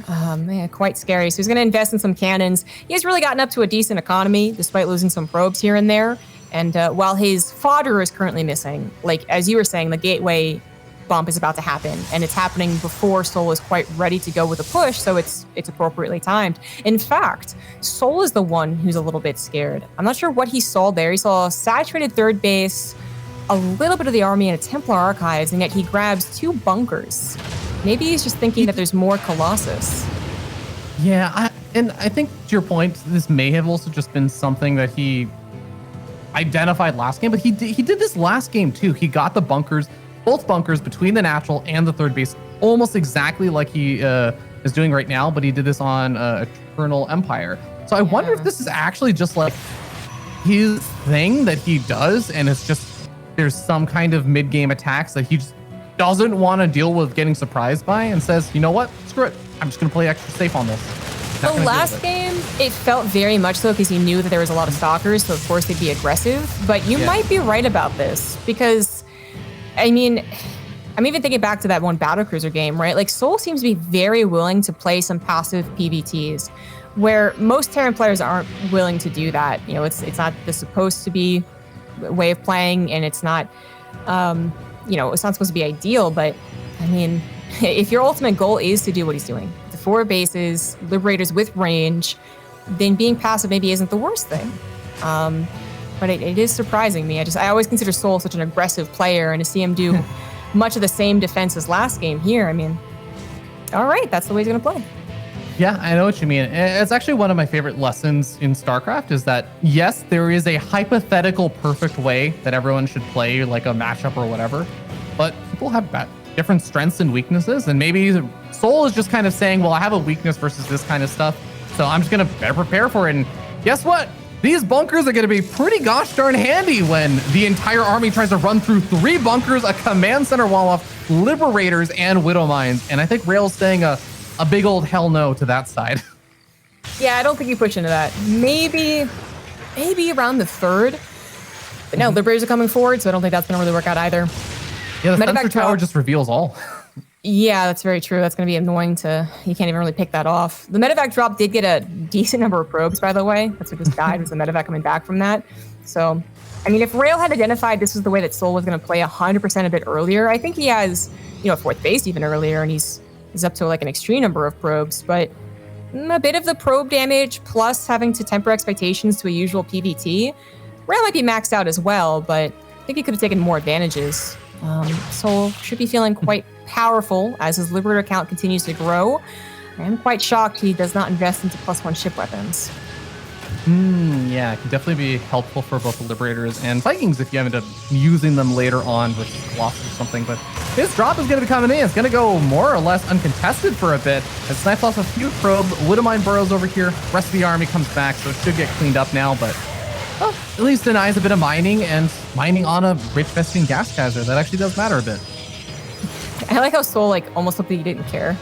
Speaker 1: Quite scary. So he's going to invest in some cannons. He has really gotten up to a decent economy, despite losing some probes here and there. And while his fodder is currently missing, as you were saying, the gateway bump is about to happen, and it's happening before souL is quite ready to go with a push, so it's appropriately timed. In fact, souL is the one who's a little bit scared. I'm not sure what he saw there. He saw a saturated third base, a little bit of the army, and a Templar Archives, and yet he grabs 2 bunkers. Maybe he's just thinking that there's more Colossus.
Speaker 2: Yeah, I think to your point, this may have also just been something that he identified last game, but he did this last game too. He got the bunkers, both bunkers between the natural and the third base, almost exactly like he is doing right now, but he did this on Eternal Empire. So I wonder if this is actually just like his thing that he does, and it's just there's some kind of mid-game attacks that he just doesn't want to deal with getting surprised by, and says, you know what, screw it, I'm just going to play extra safe on this.
Speaker 1: The last game, it felt very much so because you knew that there was a lot of stalkers, so of course they'd be aggressive. But you might be right about this because, I mean, I'm even thinking back to that one Battlecruiser game, right? Like souL seems to be very willing to play some passive PVTs, where most Terran players aren't willing to do that. You know, it's not the supposed to be way of playing, and it's not, you know, it's not supposed to be ideal. But I mean, if your ultimate goal is to do what he's doing, the 4 bases, Liberators with range, then being passive maybe isn't the worst thing. But it is surprising me. I always consider souL such an aggressive player, and to see him do much of the same defense as last game here, I mean, all right, that's the way he's going to play.
Speaker 2: Yeah, I know what you mean. It's actually one of my favorite lessons in StarCraft is that, yes, there is a hypothetical perfect way that everyone should play like a matchup or whatever, but people have different strengths and weaknesses, and maybe souL is just kind of saying, well, I have a weakness versus this kind of stuff, so I'm just going to better prepare for it. And guess what? These bunkers are going to be pretty gosh darn handy when the entire army tries to run through 3 bunkers, a command center wall off, Liberators, and Widow Mines. And I think Rail's saying a big old hell no to that side.
Speaker 1: Yeah, I don't think you push into that. Maybe around the 3rd. But no, Liberators are coming forward, so I don't think that's going to really work out either.
Speaker 2: Yeah, the sensor tower just reveals all.
Speaker 1: Yeah, that's very true. That's going to be annoying to... You can't even really pick that off. The medevac drop did get a decent number of probes, by the way. That's what just died, was the medevac coming back from that. So, I mean, if Rail had identified this was the way that souL was going to play 100% a bit earlier, I think he has, you know, 4th base even earlier, and he's up to like an extreme number of probes. But a bit of the probe damage plus having to temper expectations to a usual PVT, Rail might be maxed out as well, but I think he could have taken more advantages. souL should be feeling quite powerful as his Liberator count continues to grow. I'm quite shocked he does not invest into +1 ship weapons.
Speaker 2: Yeah, it can definitely be helpful for both the Liberators and Vikings if you end up using them later on versus Colossus or something. But this drop is going to be coming in. It's going to go more or less uncontested for a bit. As Snipe lost a few probe, Widowmine burrows over here. Rest of the army comes back, so it should get cleaned up now. But at least denies a bit of mining, and mining on a rich vesting gas geyser. That actually does matter a bit.
Speaker 1: I like how souL like almost looked like he didn't care.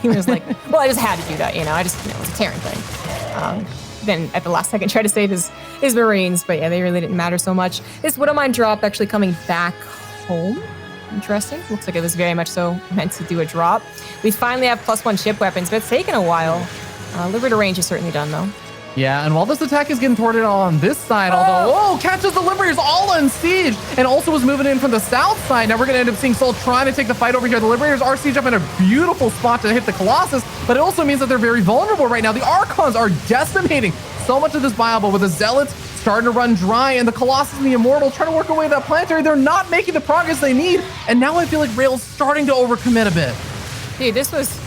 Speaker 1: He was like, well, I just had to do that, you know. I just, you know, it's a Terran thing. Then at the last second tried to save his Marines, but yeah, they really didn't matter so much. This Widowmine drop actually coming back home. Interesting. Looks like it was very much so meant to do a drop. We finally have +1 ship weapons, but it's taken a while. Liberator range is certainly done though.
Speaker 2: Yeah, and while this attack is getting thwarted on this side, although, catches the Liberators all on siege, and also was moving in from the south side. Now we're going to end up seeing souL trying to take the fight over here. The Liberators are sieged up in a beautiful spot to hit the Colossus, but it also means that they're very vulnerable right now. The Archons are decimating so much of this bio, but with the Zealots starting to run dry, and the Colossus and the Immortal trying to work away that planetary, they're not making the progress they need, and now I feel like Rail's starting to overcommit a bit.
Speaker 1: Dude, this was...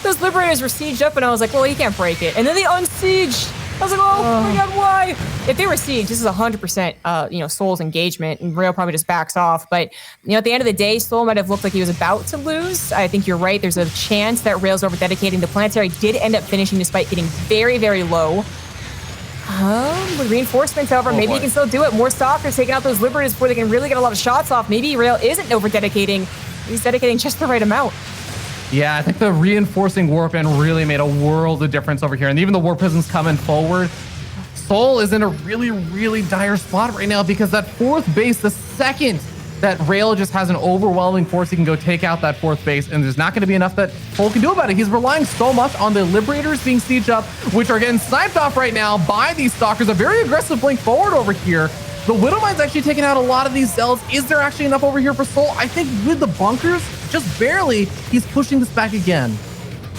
Speaker 1: those Liberators were sieged up, and I was like, well, you can't break it. And then they unsieged. I was like, oh my god, why? If they were sieged, this is 100%, you know, souL's engagement, and Rail probably just backs off. But, you know, at the end of the day, souL might have looked like he was about to lose. I think you're right. There's a chance that Rail's over-dedicating. The planetary did end up finishing despite getting very, very low. With reinforcements, however, maybe he can still do it. More stalkers taking out those Liberators before they can really get a lot of shots off. Maybe Rail isn't over-dedicating. He's dedicating just the right amount.
Speaker 2: Yeah, I think the reinforcing Warband really made a world of difference over here. And even the War Prisons coming forward, souL is in a really, really dire spot right now because that 4th base, the second that Rail just has an overwhelming force, he can go take out that 4th base, and there's not going to be enough that souL can do about it. He's relying so much on the Liberators being sieged up, which are getting sniped off right now by these Stalkers. A very aggressive blink forward over here. The Widowmine's actually taking out a lot of these cells. Is there actually enough over here for souL? I think with the bunkers, just barely, he's pushing this back again.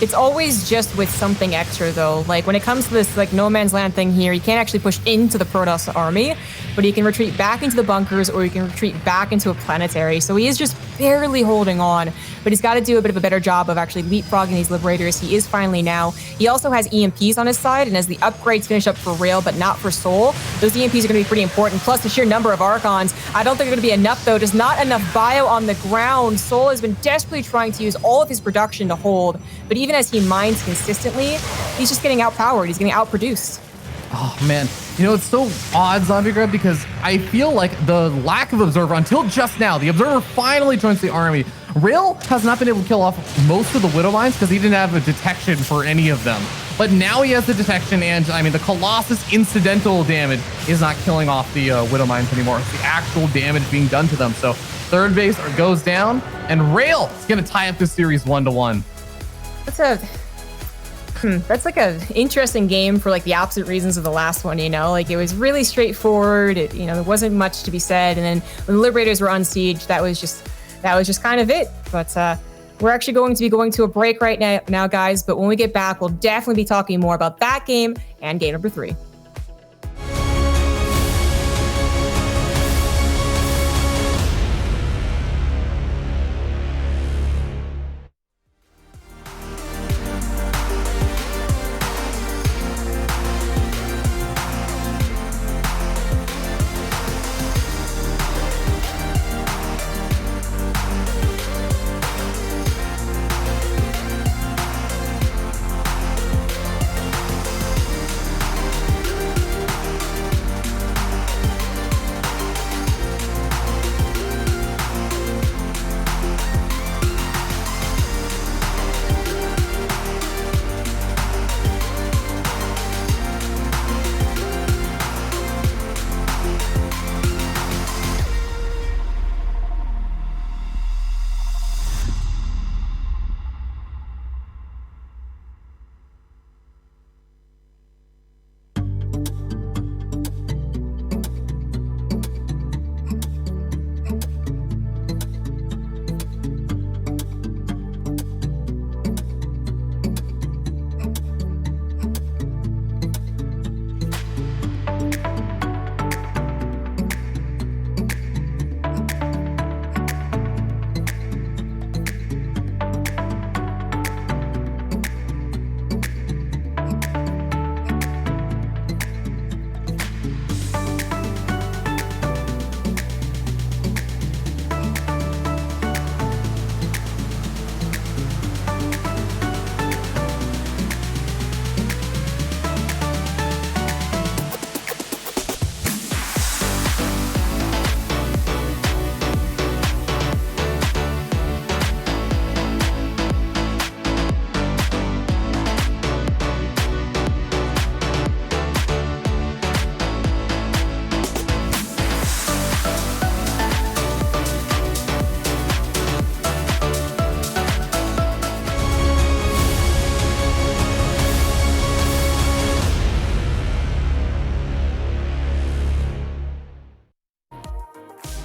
Speaker 1: It's always just with something extra, though. Like, when it comes to this, like, no man's land thing here, you can't actually push into the Protoss army, but he can retreat back into the bunkers, or he can retreat back into a planetary. So he is just barely holding on, but he's got to do a bit of a better job of actually leapfrogging these Liberators. He is finally now. He also has EMPs on his side, and as the upgrades finish up for Rail, but not for souL, those EMPs are going to be pretty important, plus the sheer number of Archons. I don't think they're going to be enough, though. Just not enough bio on the ground. souL has been desperately trying to use all of his production to hold, but even as he mines consistently, he's just getting outpowered. He's getting outproduced.
Speaker 2: Oh, man. You know, it's so odd, Zombie Grub, because I feel like the lack of Observer, until just now, the Observer finally joins the army. Rail has not been able to kill off most of the Widowmines because he didn't have a detection for any of them. But now he has the detection, and I mean, the Colossus incidental damage is not killing off the Widowmines anymore. It's the actual damage being done to them. So third base goes down, and Rail is going to tie up this series 1-1.
Speaker 1: That's like a interesting game for like the opposite reasons of the last one, you know? Like, it was really straightforward. You know, there wasn't much to be said. And then when the Liberators were on siege, that was just kind of it. But we're actually going to be going to a break right now, guys. But when we get back, we'll definitely be talking more about that game and game number 3.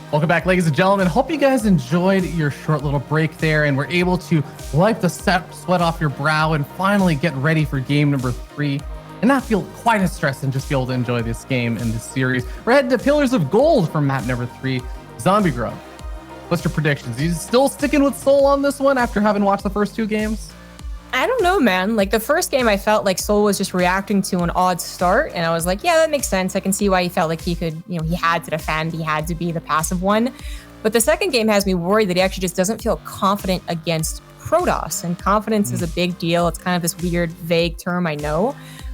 Speaker 2: Welcome back, ladies and gentlemen. Hope you guys enjoyed your short little break there and were able to wipe the sweat off your brow and finally get ready for game number 3 and not feel quite as stressed and just be able to enjoy this game and this series. We're heading to Pillars of Gold for map number 3, Zombie Grub. What's your predictions? Are you still sticking with souL on this one after having watched the first 2 games?
Speaker 1: I don't know, man. Like, the first game, I felt like souL was just reacting to an odd start, and I was like, yeah, that makes sense. I can see why he felt like he could, you know, he had to defend, he had to be the passive one. But the second game has me worried that he actually just doesn't feel confident against Protoss, and confidence is a big deal. It's kind of this weird, vague term, I know,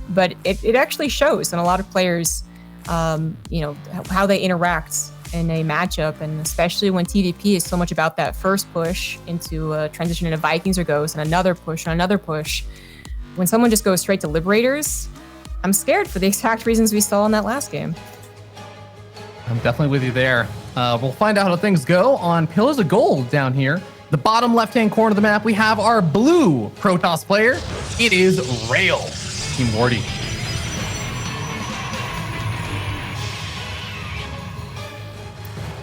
Speaker 1: but it actually shows in a lot of players, you know, how they interact in a matchup, and especially when TVP is so much about that first push into a transition into Vikings or Ghosts and another push and another push. When someone just goes straight to Liberators, I'm scared for the exact reasons we saw in that last game.
Speaker 2: I'm definitely with you there. We'll find out how things go on Pillars of Gold down here. The bottom left-hand corner of the map, we have our blue Protoss player. It is Rail, Team Wardy.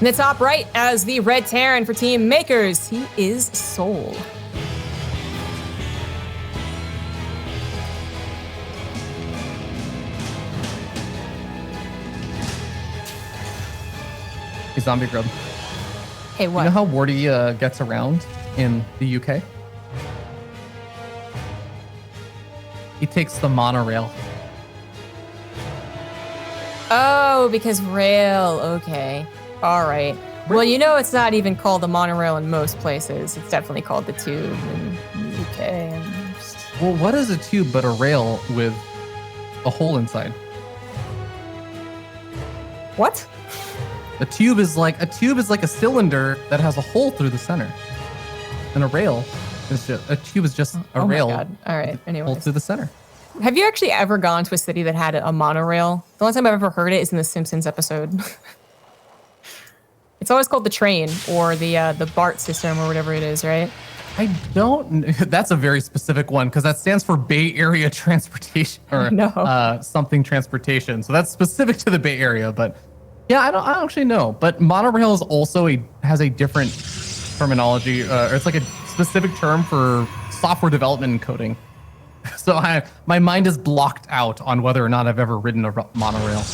Speaker 1: In the top right, as the red Terran for Team Makers, he is souL.
Speaker 2: Hey, Zombie Grub.
Speaker 1: Hey, what?
Speaker 2: You know how Wardy gets around in the UK? He takes the monorail.
Speaker 1: Oh, because rail. Okay. All right. Well, you know it's not even called the monorail in most places. It's definitely called the tube in the UK.
Speaker 2: Well, what is a tube but a rail with a hole inside?
Speaker 1: What?
Speaker 2: A tube is like a cylinder that has a hole through the center, and a rail is just a tube is just a rail.
Speaker 1: My God. All right. Anyway,
Speaker 2: hole through the center.
Speaker 1: Have you actually ever gone to a city that had a monorail? The only time I've ever heard it is in the Simpsons episode. It's always called the train or the BART system or whatever it is, right?
Speaker 2: I don't. That's a very specific one because that stands for Bay Area Transportation or something transportation. So that's specific to the Bay Area. But yeah, I don't actually know. But monorail is also has a different terminology. Or it's like a specific term for software development and coding. So my mind is blocked out on whether or not I've ever ridden a monorail.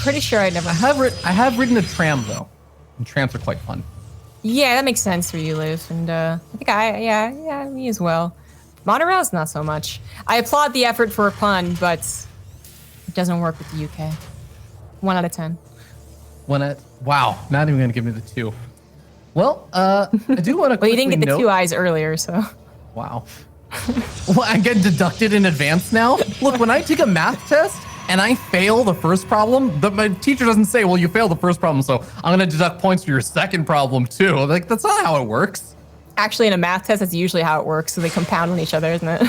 Speaker 1: Pretty sure I never.
Speaker 2: I have ridden a tram though, and trams are quite fun.
Speaker 1: Yeah, that makes sense where you live, and I think me as well. Monorails, not so much. I applaud the effort for a pun, but it doesn't work with the UK. 1 out of 10.
Speaker 2: Wow, not even gonna give me the 2. Well, I do want to.
Speaker 1: Well, you didn't get the 2 eyes earlier, so.
Speaker 2: Wow. Well, I get deducted in advance now. Look, when I take a math test and I fail the first problem, my teacher doesn't say, well, you failed the first problem, so I'm going to deduct points for your second problem too. Like, that's not how it works.
Speaker 1: Actually, in a math test, that's usually how it works. So they compound on each other, isn't it?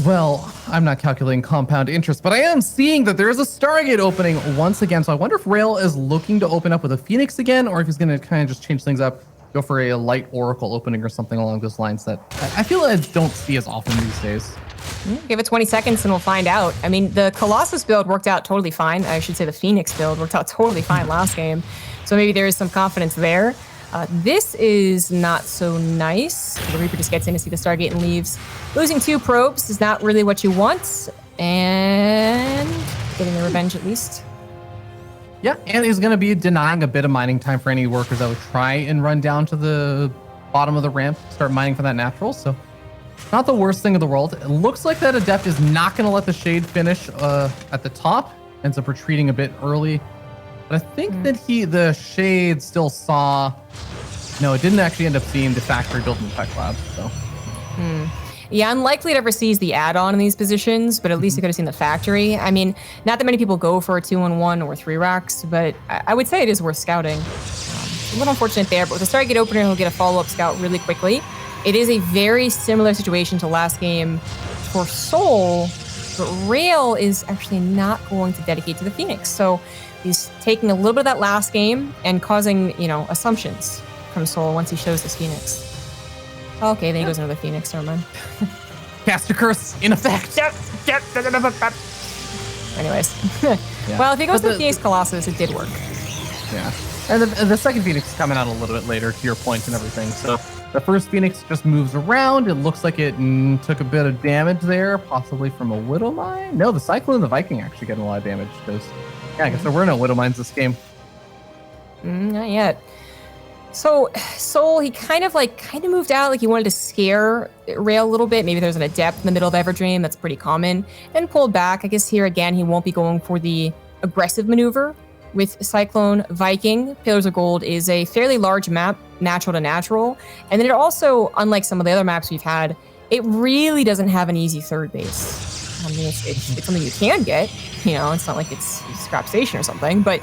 Speaker 2: Well, I'm not calculating compound interest, but I am seeing that there is a Stargate opening once again. So I wonder if Rail is looking to open up with a Phoenix again, or if he's going to kind of just change things up, go for a light Oracle opening or something along those lines that I feel I don't see as often these days.
Speaker 1: Give it 20 seconds and we'll find out. I mean, the Colossus build worked out totally fine. I should say the Phoenix build worked out totally fine last game. So maybe there is some confidence there. This is not so nice. The Reaper just gets in to see the Stargate and leaves. Losing 2 probes is not really what you want. And getting the revenge at least.
Speaker 2: Yeah, and he's going to be denying a bit of mining time for any workers that would try and run down to the bottom of the ramp, start mining for that natural. So not the worst thing in the world. It looks like that Adept is not going to let the Shade finish at the top. Ends up retreating a bit early. But I think that the Shade still saw... No, it didn't actually end up seeing the factory built in the tech lab. So.
Speaker 1: Yeah, unlikely it ever sees the add-on in these positions, but at least it could have seen the factory. I mean, not that many people go for a 2-on-1 or 3 racks, but I would say it is worth scouting. A little unfortunate there, but with the Stargate opener, he'll get a follow-up scout really quickly. It is a very similar situation to last game for souL, but Rail is actually not going to dedicate to the Phoenix. So he's taking a little bit of that last game and causing, assumptions from souL once he shows this Phoenix. Okay, then he goes another Phoenix, never mind.
Speaker 2: Cast a curse in effect.
Speaker 1: Anyways. Well, if he goes to the Phoenix Colossus, it did work.
Speaker 2: Yeah. And the second Phoenix is coming out a little bit later, to your point and everything. So the first Phoenix just moves around. It looks like it took a bit of damage there, possibly from a Widow Mine. No, the Cyclone and the Viking actually getting a lot of damage. Because, yeah, I guess there were no Widow Mines this game.
Speaker 1: Not yet. So souL, he kind of moved out, like he wanted to scare Rail a little bit. Maybe there's an Adept in the middle of Everdream. That's pretty common. And pulled back. I guess here again, he won't be going for the aggressive maneuver with Cyclone Viking. Pillars of Gold is a fairly large map, natural to natural. And then it also, unlike some of the other maps we've had, it really doesn't have an easy third base. I mean, it's something you can get. It's not like it's Scrap Station or something, but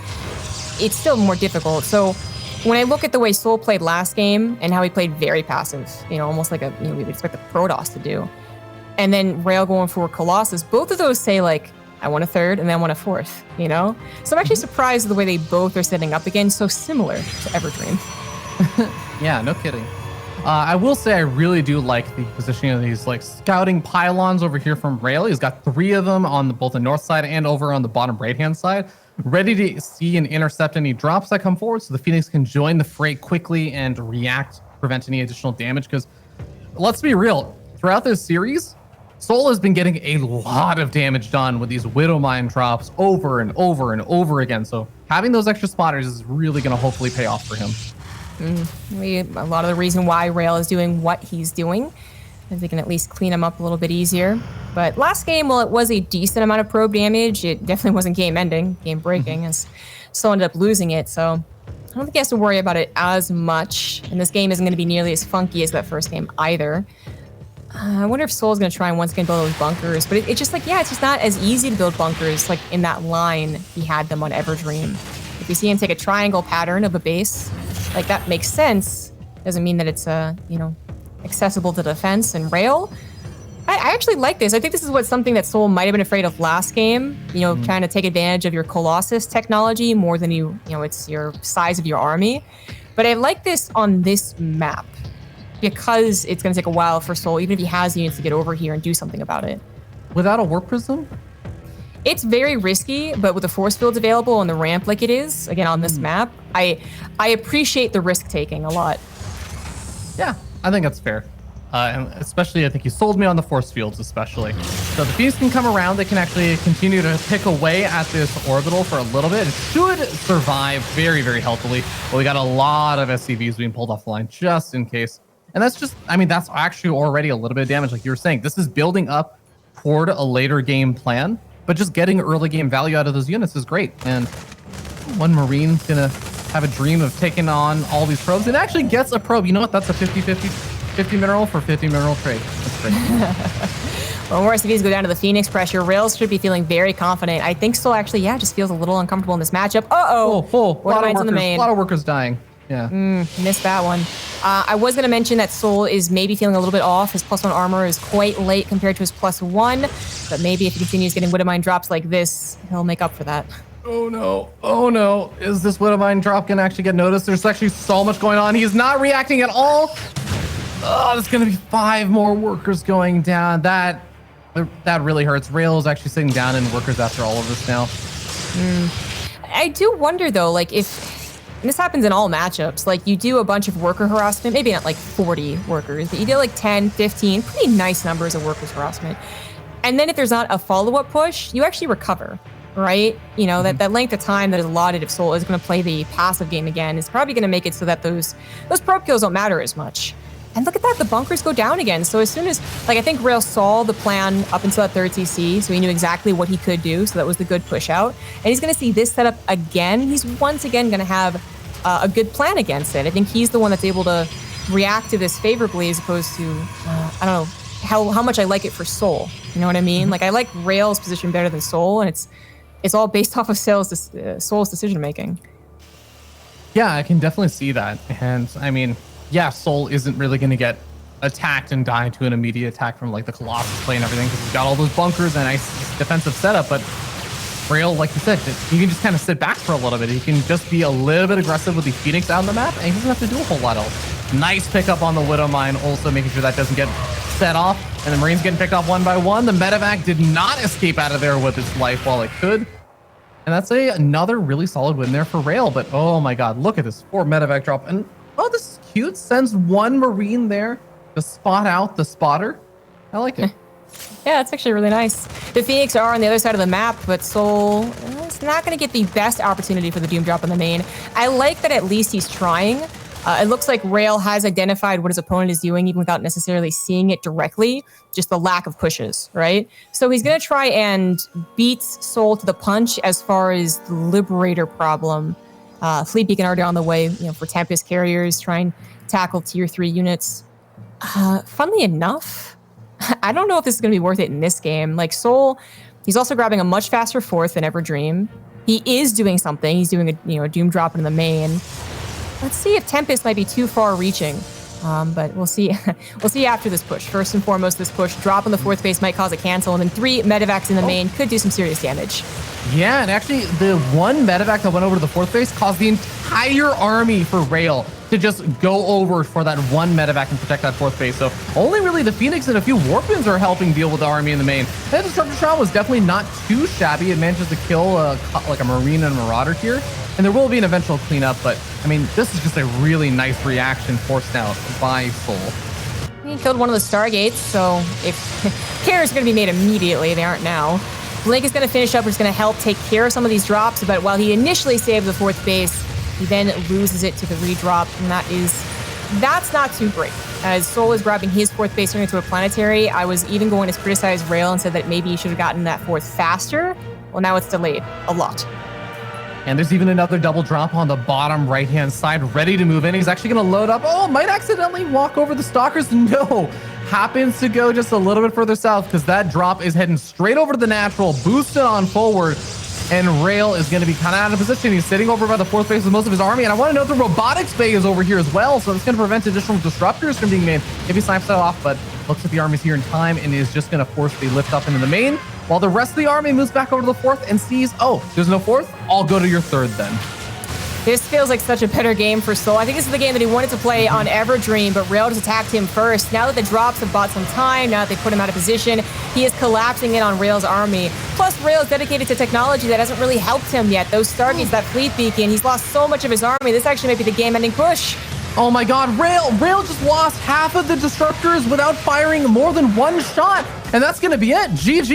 Speaker 1: it's still more difficult. So when I look at the way souL played last game and how he played very passive, almost like we would expect the Protoss to do, and then Rail going for Colossus, both of those say I want a third and then I want a fourth, So I'm actually surprised at the way they both are setting up again, so similar to Everdream.
Speaker 2: Yeah, no kidding. I will say I really do like the positioning of these scouting pylons over here from Rail. He's got 3 of them on both the north side and over on the bottom right-hand side. ready to see and intercept any drops that come forward so the Phoenix can join the fray quickly and react, prevent any additional damage. Because let's be real, throughout this series, souL has been getting a lot of damage done with these Widowmine drops over and over and over again. So having those extra spotters is really going to hopefully pay off for him.
Speaker 1: A lot of the reason why rail is doing what he's doing is they can at least clean him up a little bit easier. But last game, while it was a decent amount of probe damage, it definitely wasn't game ending, game breaking, as souL ended up losing it. So I don't think he has to worry about it as much. And this game isn't going to be nearly as funky as that first game either. I wonder if souL's going to try and once again build those bunkers. But it's just like, yeah, it's just not as easy to build bunkers like in that line he had them on Everdream. If you see him take a triangle pattern of a base, like that makes sense. Doesn't mean that it's, accessible to defense and rail. I actually like this. I think this is something that souL might have been afraid of last game. Trying to take advantage of your Colossus technology more than it's your size of your army. But I like this on this map because it's going to take a while for souL, even if he has units, to get over here and do something about it.
Speaker 2: Without a warp prism?
Speaker 1: It's very risky, but with the force fields available on the ramp like it is, again, on this map, I appreciate the risk taking a lot.
Speaker 2: Yeah, I think that's fair. And especially, I think you sold me on the force fields, especially. So the Phoenix can come around. They can actually continue to pick away at this orbital for a little bit. It should survive very, very healthily. But we got a lot of SCVs being pulled off the line just in case. And that's just, that's actually already a little bit of damage. Like you were saying, this is building up toward a later game plan. But just getting early game value out of those units is great. And one Marine's going to have a dream of taking on all these probes. It actually gets a probe. You know what? That's a 50 mineral for 50 mineral trade. That's great.
Speaker 1: Well, more SCVs go down to the Phoenix pressure. Rails should be feeling very confident. I think souL actually, just feels a little uncomfortable in this matchup.
Speaker 2: Oh,
Speaker 1: a
Speaker 2: lot of workers dying. Yeah.
Speaker 1: Missed that one. I was going to mention that souL is maybe feeling a little bit off. His +1 armor is quite late compared to his +1, but maybe if he continues getting Widowmine drops like this, he'll make up for that.
Speaker 2: Oh no. Is this Widowmine drop going to actually get noticed? There's actually so much going on. He's not reacting at all. Oh, there's going to be 5 more workers going down. That really hurts. Rail is actually sitting down in workers after all of this now.
Speaker 1: I do wonder though, like if, and this happens in all matchups, like you do a bunch of worker harassment, maybe not like 40 workers, but you do like 10, 15, pretty nice numbers of workers harassment. And then if there's not a follow-up push, you actually recover, right? That length of time that is allotted if souL is going to play the passive game again is probably going to make it so that those probe kills don't matter as much. And look at that, the bunkers go down again. So as soon as, I think Rail saw the plan up until that 3rd CC, so he knew exactly what he could do, so that was the good push out. And he's going to see this setup again. He's once again going to have a good plan against it. I think he's the one that's able to react to this favorably as opposed to, I don't know, how much I like it for souL. You know what I mean? Like, I like Rail's position better than souL, and it's all based off of souL's decision making.
Speaker 2: Yeah, I can definitely see that. And souL isn't really going to get attacked and die to an immediate attack from the Colossus play and everything because he's got all those bunkers and a nice defensive setup. But Rail, like you said, he can just kind of sit back for a little bit. He can just be a little bit aggressive with the Phoenix out on the map, and he doesn't have to do a whole lot else. Nice pickup on the Widowmine, also making sure that doesn't get set off. And the Marine's getting picked off one by one. The medevac did not escape out of there with its life while it could. And that's another really solid win there for Rail. But oh my god, look at this 4 medevac drop. And this is cute. Sends 1 Marine there to spot out the spotter. I like it.
Speaker 1: Yeah, that's actually really nice. The Phoenix are on the other side of the map, but souL is not going to get the best opportunity for the Doom drop in the main. I like that at least he's trying. It looks like Rail has identified what his opponent is doing, even without necessarily seeing it directly, just the lack of pushes, right? So he's going to try and beat souL to the punch as far as the Liberator problem. Fleet Beacon already on the way, for Tempest carriers, try and tackle tier 3 units. Funnily enough, I don't know if this is going to be worth it in this game. Like souL, he's also grabbing a much faster 4th than Everdream. He is doing something. He's doing a Doom drop in the main. Let's see if Tempest might be too far reaching. But we'll see. We'll see after this push. First and foremost, this push drop on the 4th base might cause a cancel, and then 3 medevacs in the main could do some serious damage.
Speaker 2: Yeah, and actually the one medevac that went over to the fourth base caused the entire army for Rail to just go over for that one medevac and protect that fourth base. So only really the Phoenix and a few Warpins are helping deal with the army in the main. And Disruptor shot was definitely not too shabby. It manages to kill like a Marine and a Marauder here. And there will be an eventual cleanup, but I mean, this is just a really nice reaction forced out by souL.
Speaker 1: He killed one of the Stargates, so if care is going to be made immediately, they aren't now. Blake is going to finish up, he's going to help take care of some of these drops, but while he initially saved the fourth base, he then loses it to the redrop, and that's not too great. As souL is grabbing his fourth base turning into a planetary, I was even going to criticize Rail and said that maybe he should have gotten that fourth faster. Well, now it's delayed a lot.
Speaker 2: And there's even another double drop on the bottom right-hand side, ready to move in. He's actually going to load up. Oh, might accidentally walk over the Stalkers. No, happens to go just a little bit further south because that drop is heading straight over to the natural, boosted on forward. And Rail is going to be kind of out of position. He's sitting over by the fourth base with most of his army. And I want to note the robotics bay is over here as well. So it's going to prevent additional disruptors from being made if he snipes that off. But looks like the army's here in time and is just going to force the lift up into the main. While the rest of the army moves back over to the fourth and sees, oh, there's no fourth. I'll go to your third then.
Speaker 1: This feels like such a better game for souL. I think this is the game that he wanted to play on Everdream, but Rail just attacked him first. Now that the drops have bought some time, now that they put him out of position, he is collapsing in on Rail's army. Plus, Rail is dedicated to technology that hasn't really helped him yet. Those Stargates, that fleet beacon, he's lost so much of his army. This actually may be the game-ending push.
Speaker 2: Oh my god, Rail just lost half of the disruptors without firing more than one shot. And that's going to be it. GG.